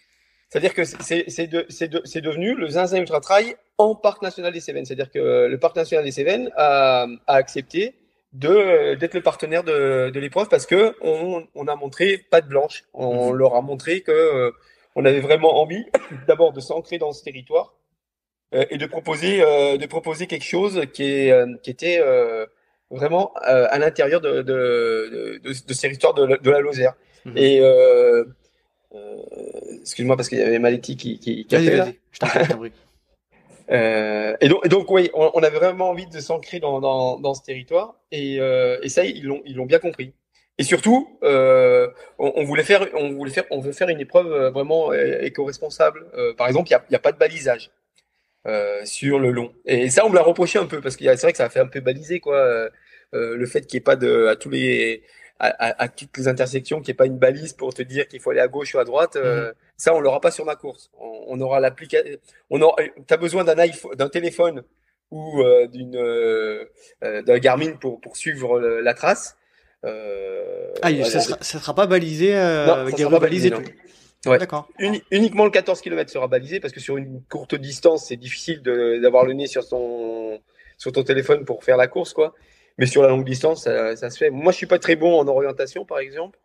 [SPEAKER 2] C'est-à-dire que c'est devenu le Zinzin Ultra Trail en parc national des Cévennes. C'est-à-dire que le parc national des Cévennes a accepté d'être le partenaire de l'épreuve parce que on a montré patte blanche. On
[SPEAKER 1] Mhm.
[SPEAKER 2] leur a montré que on avait vraiment envie d'abord de s'ancrer dans ce territoire et de proposer quelque chose qui était vraiment à l'intérieur de ce territoire de la Lozère.
[SPEAKER 1] Mhm.
[SPEAKER 2] Et excuse-moi parce qu'il y avait Maletti qui
[SPEAKER 1] Vas-y,
[SPEAKER 2] appelait là.
[SPEAKER 1] vas-y. Je t'en prie, je t'en prie.
[SPEAKER 2] Et donc oui, on avait vraiment envie de s'ancrer dans ce territoire et ça ils l'ont bien compris. Et surtout, on veut faire une épreuve vraiment éco-responsable. Par exemple, il y a pas de balisage sur le long. Et ça, on me l'a reproché un peu parce que c'est vrai que ça a fait un peu baliser quoi. Le fait qu'il n'y ait pas de à toutes les intersections, qu'il n'y ait pas une balise pour te dire qu'il faut aller à gauche ou à droite.
[SPEAKER 1] Mhm.
[SPEAKER 2] Ça, on l'aura pas sur ma course. On aura l'application. T'as besoin d'un iPhone, d'un téléphone ou d'un Garmin pour suivre la trace.
[SPEAKER 1] Ça sera pas balisé
[SPEAKER 2] Non,
[SPEAKER 1] avec
[SPEAKER 2] ça
[SPEAKER 1] des
[SPEAKER 2] sera
[SPEAKER 1] rues
[SPEAKER 2] pas balisé,
[SPEAKER 1] balisées
[SPEAKER 2] non.
[SPEAKER 1] tout.
[SPEAKER 2] Ouais.
[SPEAKER 1] D'accord.
[SPEAKER 2] Uniquement le 14 km sera balisé parce que sur une courte distance, c'est difficile d'avoir le nez sur ton téléphone pour faire la course, quoi. Mais sur la longue distance, ça se fait. Moi, je suis pas très bon en orientation, par exemple.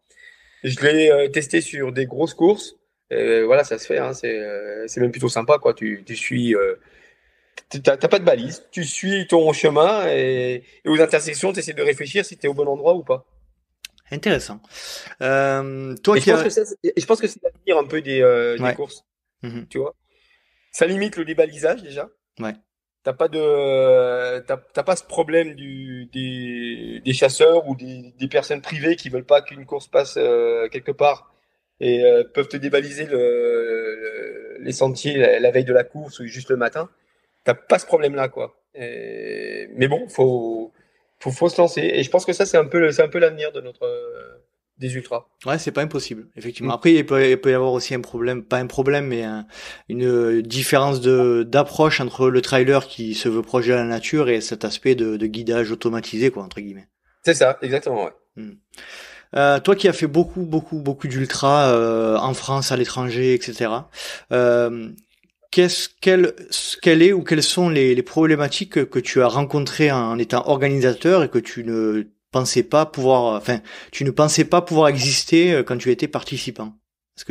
[SPEAKER 2] Je l'ai testé sur des grosses courses. Voilà, ça se fait. Hein, c'est même plutôt sympa, quoi. Tu suis, t'as pas de balise. Tu suis ton chemin et aux intersections, tu essaies de réfléchir si tu es au bon endroit ou pas.
[SPEAKER 1] Intéressant. Toi
[SPEAKER 2] Et
[SPEAKER 1] qui as...
[SPEAKER 2] je pense que c'est l'avenir un peu des
[SPEAKER 1] Ouais.
[SPEAKER 2] courses,
[SPEAKER 1] Mhm.
[SPEAKER 2] tu vois. Ça limite le débalisage déjà.
[SPEAKER 1] Ouais.
[SPEAKER 2] T'as pas ce problème des chasseurs ou des personnes privées qui veulent pas qu'une course passe quelque part et peuvent te débaliser les sentiers la veille de la course ou juste le matin. T'as pas ce problème-là, quoi. Mais bon, faut se lancer. Et je pense que ça, c'est un peu l'avenir de des ultras.
[SPEAKER 1] Ouais, c'est pas impossible, effectivement.
[SPEAKER 2] Mm.
[SPEAKER 1] Après, il peut y avoir aussi un problème, pas un problème, mais une différence d'approche entre le trailer qui se veut proche de la nature et cet aspect de guidage automatisé, quoi, entre guillemets.
[SPEAKER 2] C'est ça, exactement, ouais.
[SPEAKER 1] Hmm. Toi qui as fait beaucoup d'ultra en France, à l'étranger, etc. Euh, quelle est ou quelles sont les problématiques que tu as rencontrées en étant organisateur et que tu ne pensais pas pouvoir, enfin, tu ne pensais pas pouvoir exister quand tu étais participant? Est-ce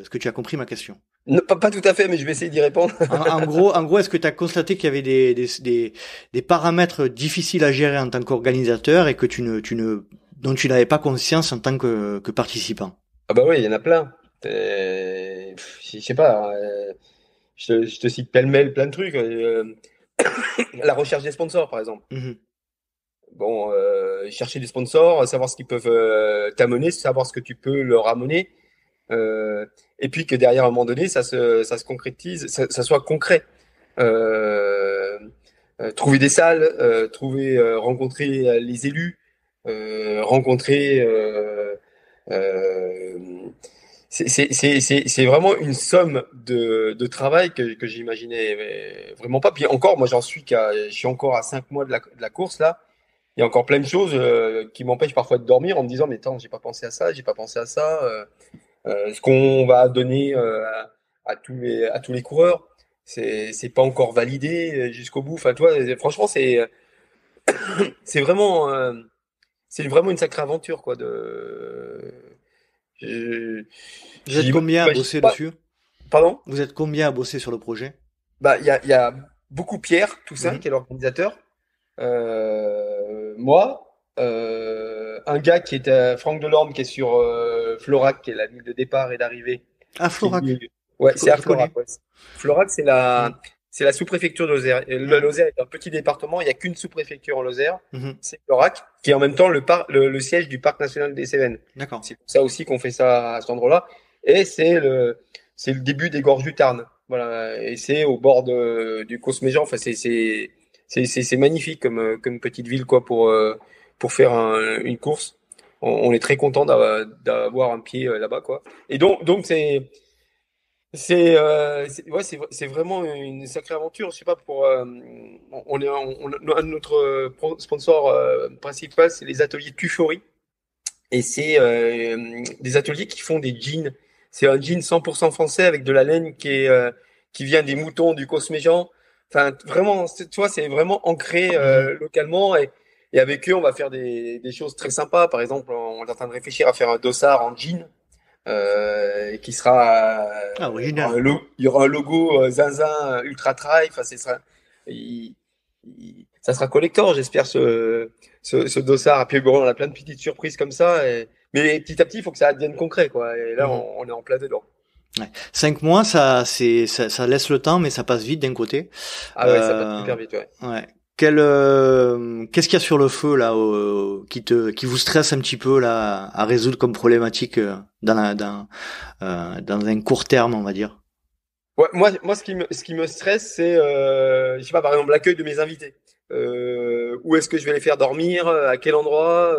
[SPEAKER 1] que tu as compris ma question?
[SPEAKER 2] Non, pas tout à fait, mais je vais essayer d'y répondre.
[SPEAKER 1] En gros, est-ce que tu as constaté qu'il y avait des paramètres difficiles à gérer en tant qu'organisateur et que dont tu n'avais pas conscience en tant que participant?
[SPEAKER 2] Ah bah oui, il y en a plein. Je sais pas, je te cite pêle-mêle plein de trucs. La recherche des sponsors, par exemple.
[SPEAKER 1] Mhm.
[SPEAKER 2] Bon, chercher des sponsors, savoir ce qu'ils peuvent t'amener, savoir ce que tu peux leur amener. Et puis que derrière, à un moment donné, ça se concrétise, ça soit concret. Euh, trouver des salles, rencontrer les élus, rencontrer. Euh, c'est vraiment une somme de travail que j'imaginais vraiment pas. Puis encore, moi, je suis encore à 5 mois de la course là. Il y a encore plein de choses qui m'empêchent parfois de dormir en me disant, mais attends, j'ai pas pensé à ça, j'ai pas pensé à ça. Ce qu'on va donner à tous les coureurs, c'est pas encore validé jusqu'au bout. Enfin, toi, franchement, c'est vraiment c'est vraiment une sacrée aventure quoi. Je-
[SPEAKER 1] Vous êtes combien à
[SPEAKER 2] J'imagine
[SPEAKER 1] bosser
[SPEAKER 2] pas.
[SPEAKER 1] dessus?
[SPEAKER 2] Pardon?
[SPEAKER 1] Vous êtes combien à bosser sur le projet?
[SPEAKER 2] Bah, il y a beaucoup Pierre Toussaint
[SPEAKER 1] Mhm.
[SPEAKER 2] qui est l'organisateur. Moi, un gars qui est Franck Delorme qui est sur Florac, qui est la ville de départ et d'arrivée.
[SPEAKER 1] Ah,
[SPEAKER 2] Qui
[SPEAKER 1] Florac.
[SPEAKER 2] lui- Ouais, c'est à
[SPEAKER 1] Je connais.
[SPEAKER 2] Florac. Ouais. Florac,
[SPEAKER 1] Mhm.
[SPEAKER 2] c'est la sous-préfecture de Lozère. Et le
[SPEAKER 1] Mhm.
[SPEAKER 2] Lozère est un petit département, il n'y a qu'une sous-préfecture en Lozère,
[SPEAKER 1] Mhm.
[SPEAKER 2] c'est Florac, qui est en même temps le siège du parc national des Cévennes.
[SPEAKER 1] D'accord.
[SPEAKER 2] C'est pour ça aussi qu'on fait ça à cet endroit-là. Et c'est le début des gorges du Tarn. Voilà. Et c'est au bord du Cosméjean. Enfin, c'est magnifique comme petite ville, quoi, pour faire une course. On est très content d'avoir un pied là-bas, quoi. Et donc c'est vraiment une sacrée aventure. Je sais pas notre sponsor principal, c'est les ateliers Tufori et c'est des ateliers qui font des jeans. C'est un jean 100% français avec de la laine qui vient des moutons du Cosméjean. Enfin vraiment, tu vois, c'est vraiment ancré
[SPEAKER 1] Mhm.
[SPEAKER 2] localement et avec eux on va faire des choses très sympas. Par exemple, on est en train de réfléchir à faire un dossard en jean qui sera
[SPEAKER 1] Ah, original.
[SPEAKER 2] il y aura un logo Zinzin Ultra Trail. Enfin, il- ça sera collector, j'espère ce dossard. Et puis bon, on a plein de petites surprises comme ça. Mais petit à petit, il faut que ça devienne concret, quoi. Et là,
[SPEAKER 1] Mhm.
[SPEAKER 2] on est en plein dedans.
[SPEAKER 1] Ouais. 5 mois, ça laisse le temps, mais ça passe vite d'un côté.
[SPEAKER 2] Ah ouais, ça passe
[SPEAKER 1] Euh,
[SPEAKER 2] super vite, ouais.
[SPEAKER 1] ouais. Qu'est-ce qu'il y a sur le feu là, qui vous stresse un petit peu là, à résoudre comme problématique dans un court terme, on va dire.
[SPEAKER 2] Ouais, ce qui me stresse, c'est, je sais pas, par exemple, l'accueil de mes invités. Où est-ce que je vais les faire dormir? À quel endroit?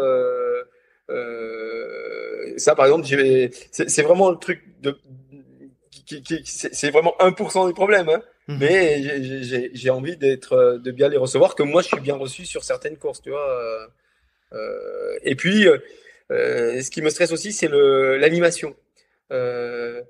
[SPEAKER 2] Ça, par exemple, c'est vraiment le truc c'est vraiment 1% du problème, hein.
[SPEAKER 1] Mhm.
[SPEAKER 2] Mais j'ai envie de bien les recevoir, comme moi, je suis bien reçu sur certaines courses, tu vois. Et puis, Ce qui me stresse aussi, c'est l'animation. Euh,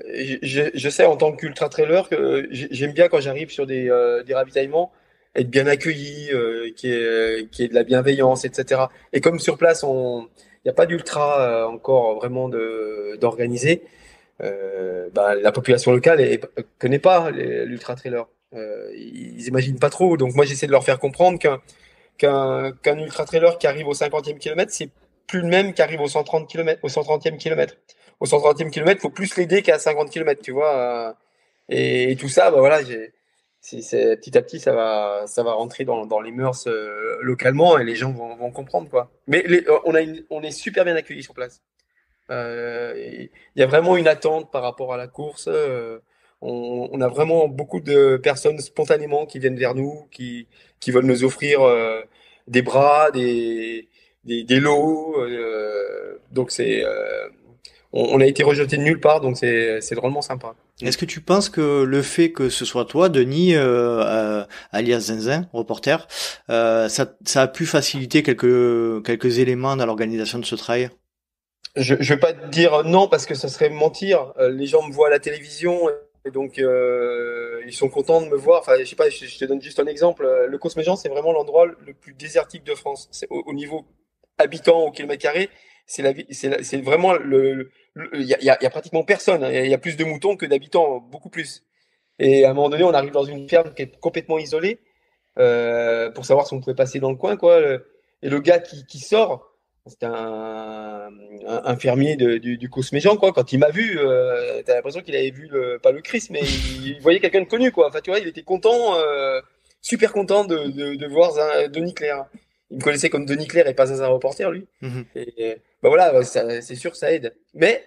[SPEAKER 2] je sais en tant qu'ultra trailer que j'aime bien quand j'arrive sur des ravitaillements être bien accueilli, qu'il y ait de la bienveillance, etc. Et comme sur place, il n'y a pas d'ultra encore vraiment d'organisé, bah, la population locale connaît pas l'ultra trailer. Ils imaginent pas trop. Donc moi, j'essaie de leur faire comprendre qu'un ultra trailer qui arrive au 50e kilomètre, c'est plus le même qui arrive au 130 km, au 130e kilomètre. Au 130e kilomètre, faut plus l'aider qu'à 50 kilomètres, tu vois. Et tout ça, bah voilà, petit à petit, ça va rentrer dans les mœurs localement et les gens vont comprendre, quoi. Mais on est super bien accueillis sur place. Il y a vraiment une attente par rapport à la course. On a vraiment beaucoup de personnes spontanément qui viennent vers nous, qui veulent nous offrir des bras, des lots. Donc on a été rejeté de nulle part, donc c'est drôlement sympa.
[SPEAKER 1] Est-ce que tu penses que le fait que ce soit toi, Denis, alias Zinzin, reporter, ça a pu faciliter quelques éléments dans l'organisation de ce trail?
[SPEAKER 2] Je vais pas te dire non parce que ça serait mentir. Les gens me voient à la télévision et donc ils sont contents de me voir. Enfin, je sais pas, je te donne juste un exemple. Le Cosméjean, c'est vraiment l'endroit le plus désertique de France. C'est au niveau habitants au kilomètre carré, c'est vraiment il y a pratiquement personne, hein. Il y a plus de moutons que d'habitants, beaucoup plus. Et à un moment donné, on arrive dans une ferme qui est complètement isolée pour savoir si on pouvait passer dans le coin, quoi. Et le gars qui sort. C'est un fermier du Cosméjean, quoi. Quand il m'a vu, t'as l'impression qu'il avait vu pas le Christ, mais il voyait quelqu'un de connu, quoi. Enfin, tu vois, il était content, super content de voir Denis Clerc. Il me connaissait comme Denis Clerc et pas un reporter, lui.
[SPEAKER 1] Mhm.
[SPEAKER 2] Et bah voilà, c'est sûr, ça aide. Mais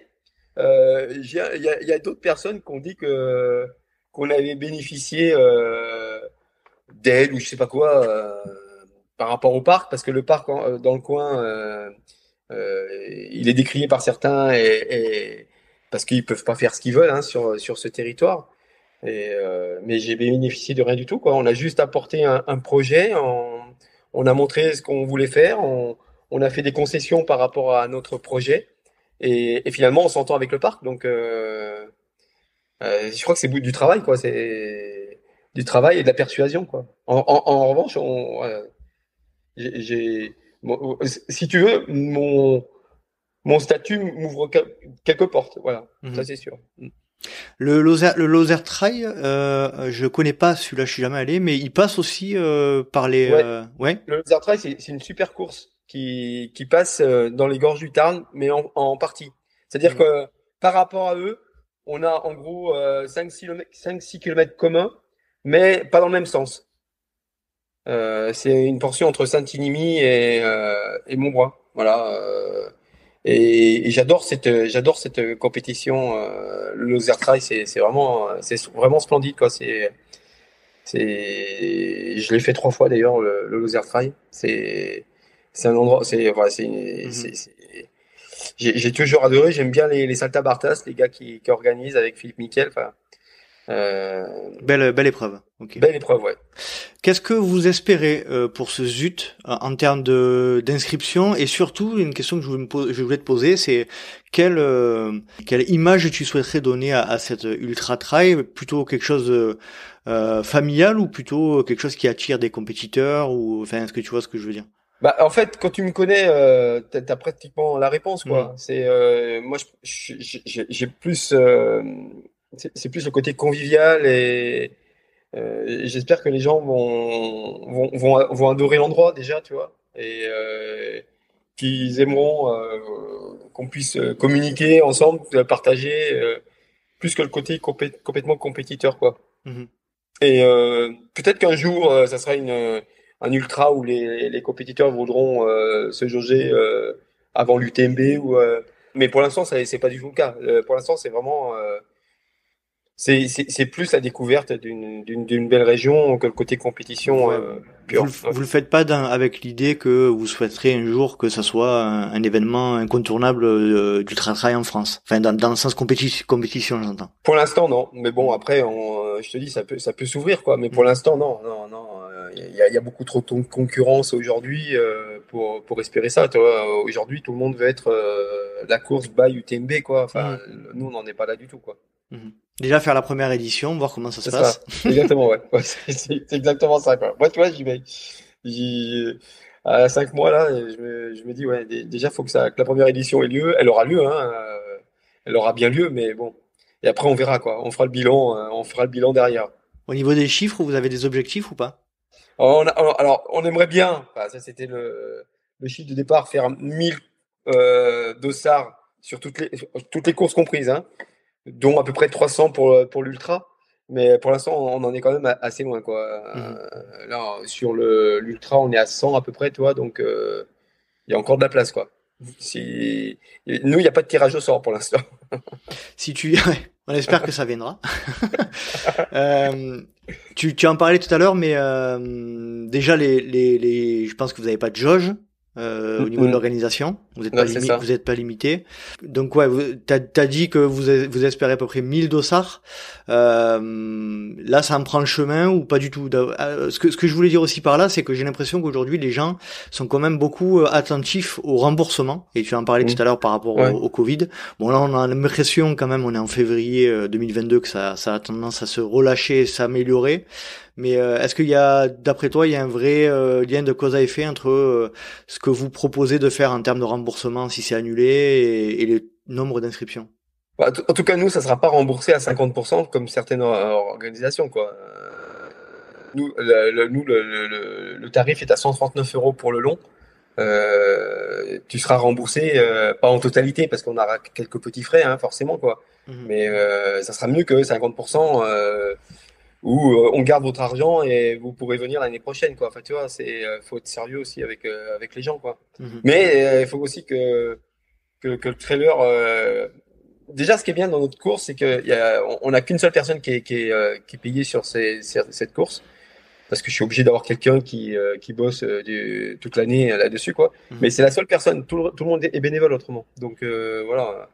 [SPEAKER 2] il y a d'autres personnes qui ont dit qu'on avait bénéficié d'aide ou je sais pas quoi. Par rapport au parc, parce que le parc dans le coin, il est décrié par certains et parce qu'ils peuvent pas faire ce qu'ils veulent hein, sur ce territoire. Mais j'ai bénéficié de rien du tout, quoi. On a juste apporté un projet, on a montré ce qu'on voulait faire, on a fait des concessions par rapport à notre projet et finalement on s'entend avec le parc. Donc je crois que c'est du travail, quoi. C'est du travail et de la persuasion, quoi. En revanche, bon, si tu veux, mon statut m'ouvre quelques portes, voilà, ça
[SPEAKER 1] Mhm.
[SPEAKER 2] c'est sûr.
[SPEAKER 1] Le Lozère Trail, je connais pas celui-là, je suis jamais allé, mais il passe aussi par les.
[SPEAKER 2] Ouais,
[SPEAKER 1] Ouais.
[SPEAKER 2] le Lozère Trail, c'est une super course qui passe dans les gorges du Tarn, mais en partie. C'est-à-dire
[SPEAKER 1] Mhm.
[SPEAKER 2] que par rapport à eux, on a en gros 5-6 km communs, mais pas dans le même sens. C'est une portion entre Saint-Inimy et Montbroix. Voilà. Et j'adore cette compétition. Le Lozère Trail, c'est vraiment splendide, quoi. Je l'ai fait 3 fois d'ailleurs, le Lozère Trail. C'est un endroit, voilà,
[SPEAKER 1] Mhm.
[SPEAKER 2] j'ai toujours adoré. J'aime bien les Salta Bartas, les gars qui organisent avec Philippe Miquel. Enfin, euh,
[SPEAKER 1] Belle épreuve. Ok.
[SPEAKER 2] belle épreuve, ouais.
[SPEAKER 1] Qu'est-ce que vous espérez pour ce ZUT en termes de d'inscription et surtout une question que je voulais te poser, c'est quelle image tu souhaiterais donner à cette ultra trail, plutôt quelque chose de familial ou plutôt quelque chose qui attire des compétiteurs ou enfin est-ce que tu vois ce que je veux dire?
[SPEAKER 2] Bah, en fait, quand tu me connais, t'as pratiquement la réponse,
[SPEAKER 1] Hmm.
[SPEAKER 2] quoi. Moi, j'ai plus, c'est plus le côté convivial et j'espère que les gens vont adorer l'endroit déjà, tu vois, et qu'ils aimeront qu'on puisse communiquer ensemble, partager, plus que le côté complètement compétiteur, quoi.
[SPEAKER 1] Mhm.
[SPEAKER 2] Et peut-être qu'un jour, ça sera un ultra où les compétiteurs voudront se jauger avant l'UTMB mais pour l'instant, c'est pas du tout le cas. Pour l'instant, c'est vraiment c'est plus la découverte d'une belle région que le côté compétition
[SPEAKER 1] Ouais,
[SPEAKER 2] pure. Ouais.
[SPEAKER 1] vous le faites pas avec l'idée que vous souhaiterez un jour que ça soit un événement incontournable du trail en France. Enfin, dans le sens compétition, j'entends.
[SPEAKER 2] Pour l'instant, non. Mais bon,
[SPEAKER 1] Mhm.
[SPEAKER 2] après, je te dis, ça peut s'ouvrir, quoi. Mais pour
[SPEAKER 1] Mhm.
[SPEAKER 2] l'instant, non, non, non. Il y a beaucoup trop de concurrence aujourd'hui pour espérer ça. Tu vois, aujourd'hui, tout le monde veut être la course by UTMB, quoi. Enfin, nous, on n'en est pas là du tout, quoi.
[SPEAKER 1] Déjà faire la première édition, voir comment ça se
[SPEAKER 2] C'est
[SPEAKER 1] passe.
[SPEAKER 2] ça, exactement, ouais. Ouais, c'est exactement ça, quoi. Moi, tu vois, à 5 mois, là, je me dis, ouais, déjà, faut que la première édition ait lieu. Elle aura lieu, hein. Elle aura bien lieu, mais bon. Et après, on verra, quoi. On fera le bilan derrière.
[SPEAKER 1] Au niveau des chiffres, vous avez des objectifs ou pas?
[SPEAKER 2] Alors, on aimerait bien, enfin, ça c'était le chiffre de départ, faire 1000 dossards sur toutes les courses comprises, hein, dont à peu près 300 pour l'ultra. Mais pour l'instant, on en est quand même assez loin, quoi. Là, sur l'ultra, on est à 100 à peu près, tu vois, donc il y a encore de la place, quoi. Nous, il n'y a pas de tirage au sort pour l'instant.
[SPEAKER 1] Si tu, ouais, on espère que ça viendra. Tu en parlais tout à l'heure, mais déjà je pense que vous n'avez pas de jauge au niveau de l'organisation. Vous n'êtes pas limité. Donc ouais, t'as dit que vous espérez à peu près 1000 dossards. Là, ça en prend le chemin ou pas du tout? Ce que je voulais dire aussi par là, c'est que j'ai l'impression qu'aujourd'hui les gens sont quand même beaucoup attentifs au remboursement. Et tu en parlais tout à l'heure par rapport au Covid. Bon là, on a l'impression quand même, on est en février 2022, que ça a tendance à se relâcher, s'améliorer. Mais est-ce qu'il y a, d'après toi, il y a un vrai lien de cause à effet entre ce que vous proposez de faire en termes de remboursement si c'est annulé et le nombre d'inscriptions?
[SPEAKER 2] En tout cas, nous, ça sera pas remboursé à 50% comme certaines organisations, quoi. Nous, le tarif est à 139 € pour le long. Tu seras remboursé, pas en totalité, parce qu'on aura quelques petits frais, hein, forcément, quoi. Mais ça sera mieux que 50%. Où on garde votre argent et vous pourrez venir l'année prochaine, quoi. Enfin, tu vois, faut être sérieux aussi avec les gens, quoi. Mais il faut aussi que le trailer déjà, ce qui est bien dans notre course, c'est on n'a qu'une seule personne qui est payée sur cette course, parce que je suis obligé d'avoir quelqu'un qui bosse toute l'année là-dessus, quoi. Mais c'est la seule personne. Tout le monde est bénévole autrement. Donc voilà.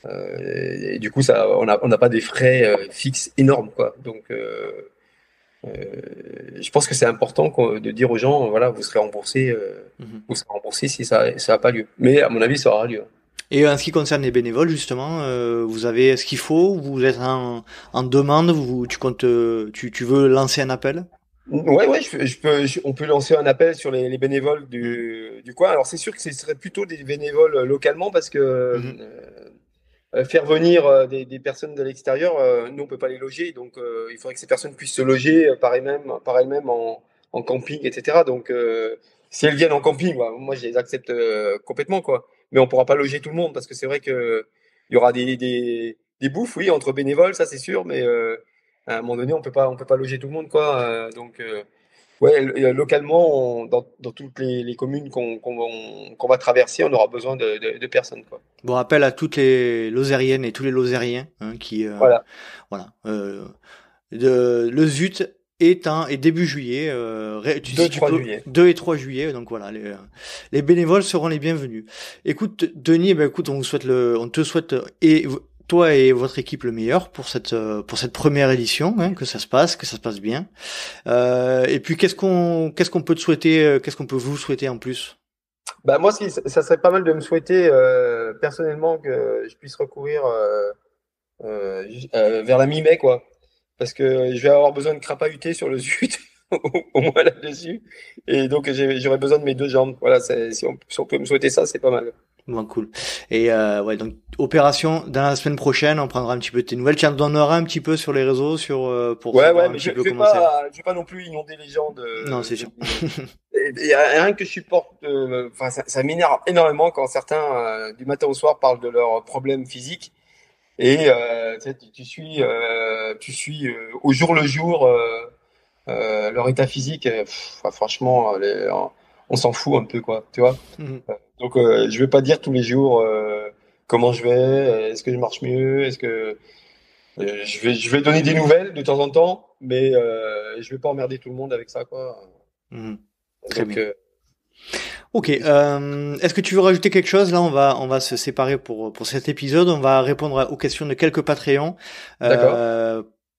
[SPEAKER 2] Et du coup, on n'a pas des frais fixes énormes, quoi. Donc, je pense que c'est important de dire aux gens, voilà, vous serez remboursé si ça n'a pas lieu. Mais à mon avis, ça aura lieu.
[SPEAKER 1] Et en ce qui concerne les bénévoles, justement, vous avez ce qu'il faut? Vous êtes en demande? Tu veux lancer un appel?
[SPEAKER 2] Ouais, on peut lancer un appel sur les bénévoles du coin. Alors, c'est sûr que ce serait plutôt des bénévoles localement, parce que faire venir des personnes de l'extérieur, nous on peut pas les loger, donc il faudrait que ces personnes puissent se loger par elles-mêmes en camping, etc. Donc si elles viennent en camping, bah, moi je les accepte complètement, quoi. Mais on pourra pas loger tout le monde, parce que c'est vrai que il y aura des bouffes, oui, entre bénévoles, ça c'est sûr, mais à un moment donné on peut pas loger tout le monde, quoi. Donc ouais, localement, dans toutes les communes qu'on va traverser, on aura besoin de personnes, quoi.
[SPEAKER 1] Bon, appel à toutes les Lozériennes et tous les Lozériens, hein, qui
[SPEAKER 2] Voilà.
[SPEAKER 1] Le ZUT est début juillet, 2 et 3 juillet, donc voilà, les bénévoles seront les bienvenus. Écoute, Denis, écoute, on te souhaite, et toi et votre équipe, le meilleur pour cette première édition, hein, que ça se passe bien. Et puis qu'est-ce qu'on peut te souhaiter, qu'est-ce qu'on peut vous souhaiter en plus?
[SPEAKER 2] Bah moi, ça serait pas mal de me souhaiter personnellement que je puisse recourir vers la mi-mai, quoi, parce que je vais avoir besoin de crapahuter sur le zut au moins là-dessus, et donc j'aurais besoin de mes 2 jambes. Voilà, si on peut me souhaiter ça, c'est pas mal.
[SPEAKER 1] Bon, cool. Et ouais, donc opération dans la semaine prochaine, on prendra un petit peu de tes nouvelles. Tu en donneras un petit peu sur les réseaux, pour savoir un
[SPEAKER 2] mais
[SPEAKER 1] petit peu comment c'est.
[SPEAKER 2] je vais pas non plus inonder les gens
[SPEAKER 1] Non, c'est sûr.
[SPEAKER 2] Il y a rien que je supporte. Enfin, ça m'énerve énormément quand certains du matin au soir parlent de leurs problèmes physiques, et tu suis au jour le jour leur état physique. Franchement, on s'en fout un peu, quoi, tu vois. Donc, je vais pas dire tous les jours comment je vais, est-ce que je marche mieux, est-ce que je vais donner des nouvelles de temps en temps, mais je vais pas emmerder tout le monde avec ça, quoi.
[SPEAKER 1] Très bien. Ok. Est-ce que tu veux rajouter quelque chose? Là, on va se séparer pour cet épisode. On va répondre aux questions de quelques Patreons.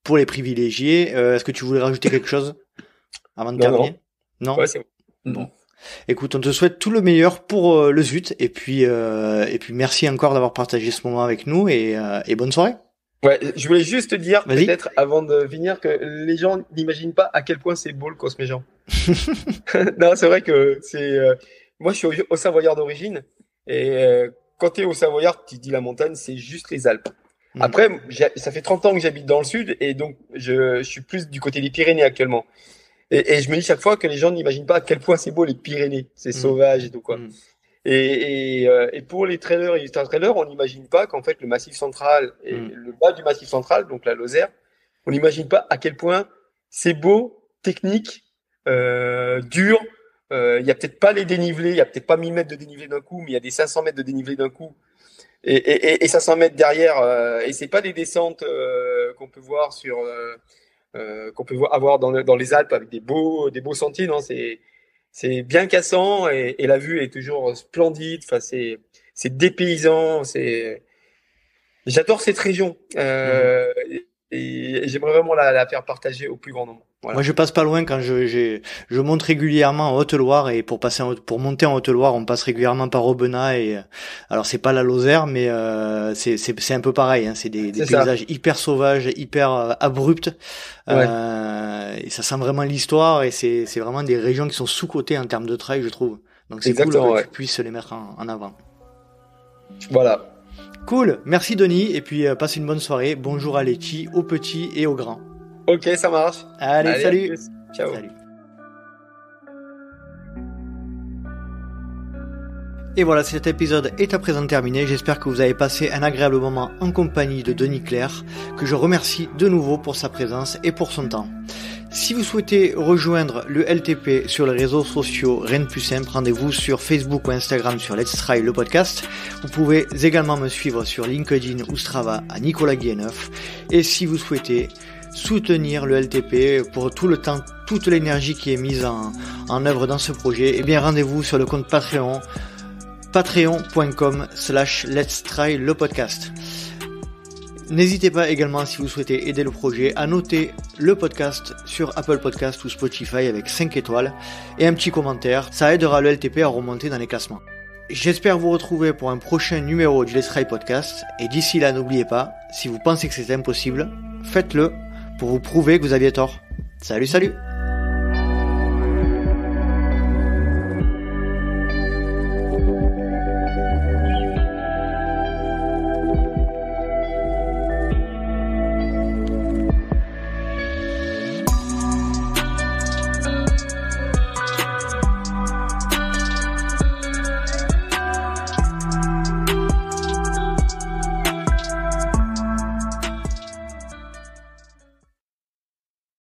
[SPEAKER 1] Pour les privilégiés. Est-ce que tu voulais rajouter quelque chose avant de terminer? Non.
[SPEAKER 2] Ouais, c'est bon.
[SPEAKER 1] Bon. Écoute, on te souhaite tout le meilleur pour le ZUT et puis merci encore d'avoir partagé ce moment avec nous et bonne soirée.
[SPEAKER 2] Ouais, je voulais juste te dire,
[SPEAKER 1] Vas-y.
[SPEAKER 2] peut-être avant de finir, que les gens n'imaginent pas à quel point c'est beau le Cosméjean. Non, c'est vrai que moi, je suis au Savoyard d'origine, et quand tu es au Savoyard, tu te dis la montagne, c'est juste les Alpes. Après, ça fait 30 ans que j'habite dans le sud, et donc je suis plus du côté des Pyrénées actuellement. Et je me dis chaque fois que les gens n'imaginent pas à quel point c'est beau les Pyrénées, c'est sauvage et tout quoi. Et pour les trailers et les ultra-trailers, on n'imagine pas qu'en fait le Massif Central et le bas du Massif Central, donc la Lozère, on n'imagine pas à quel point c'est beau, technique, dur. Il y a peut-être pas les dénivelés, il y a peut-être pas 1000 mètres de dénivelé d'un coup, mais il y a des 500 mètres de dénivelé d'un coup et 500 mètres derrière. Et c'est pas des descentes qu'on peut voir avoir dans les Alpes avec des beaux sentiers, non, c'est bien cassant et la vue est toujours splendide. Enfin, c'est dépaysant. J'adore cette région et j'aimerais vraiment la faire partager au plus grand nombre. Voilà.
[SPEAKER 1] Moi, je passe pas loin quand je monte régulièrement en Haute-Loire et pour monter en Haute-Loire, on passe régulièrement par Aubenas et alors c'est pas la Lozère, mais c'est un peu pareil. Hein, c'est des paysages hyper sauvages, hyper abrupts. Et ça sent vraiment l'histoire et c'est vraiment des régions qui sont sous-cotées en termes de trail, je trouve. Donc c'est cool que tu puisses les mettre en avant.
[SPEAKER 2] Voilà.
[SPEAKER 1] Cool. Merci Denis et puis passe une bonne soirée. Bonjour à Letty, aux petits et aux grands.
[SPEAKER 2] Ok, ça marche.
[SPEAKER 1] Allez salut.
[SPEAKER 2] Ciao.
[SPEAKER 1] Salut. Et voilà, cet épisode est à présent terminé. J'espère que vous avez passé un agréable moment en compagnie de Denis Clerc, que je remercie de nouveau pour sa présence et pour son temps. Si vous souhaitez rejoindre le LTP sur les réseaux sociaux, rien de plus simple, rendez-vous sur Facebook ou Instagram sur Let's Try le podcast. Vous pouvez également me suivre sur LinkedIn ou Strava à Nicolas Guilleneuf. Et si vous souhaitez soutenir le LTP pour tout le temps, toute l'énergie qui est mise en œuvre dans ce projet, eh bien rendez-vous sur le compte Patreon, patreon.com/Let's Try le podcast. N'hésitez pas également, si vous souhaitez aider le projet, à noter le podcast sur Apple Podcast ou Spotify avec 5 étoiles et un petit commentaire. Ça aidera le LTP à remonter dans les classements. J'espère vous retrouver pour un prochain numéro du Let's Try Podcast. Et d'ici là, n'oubliez pas, si vous pensez que c'est impossible, faites-le pour vous prouver que vous aviez tort. Salut, salut!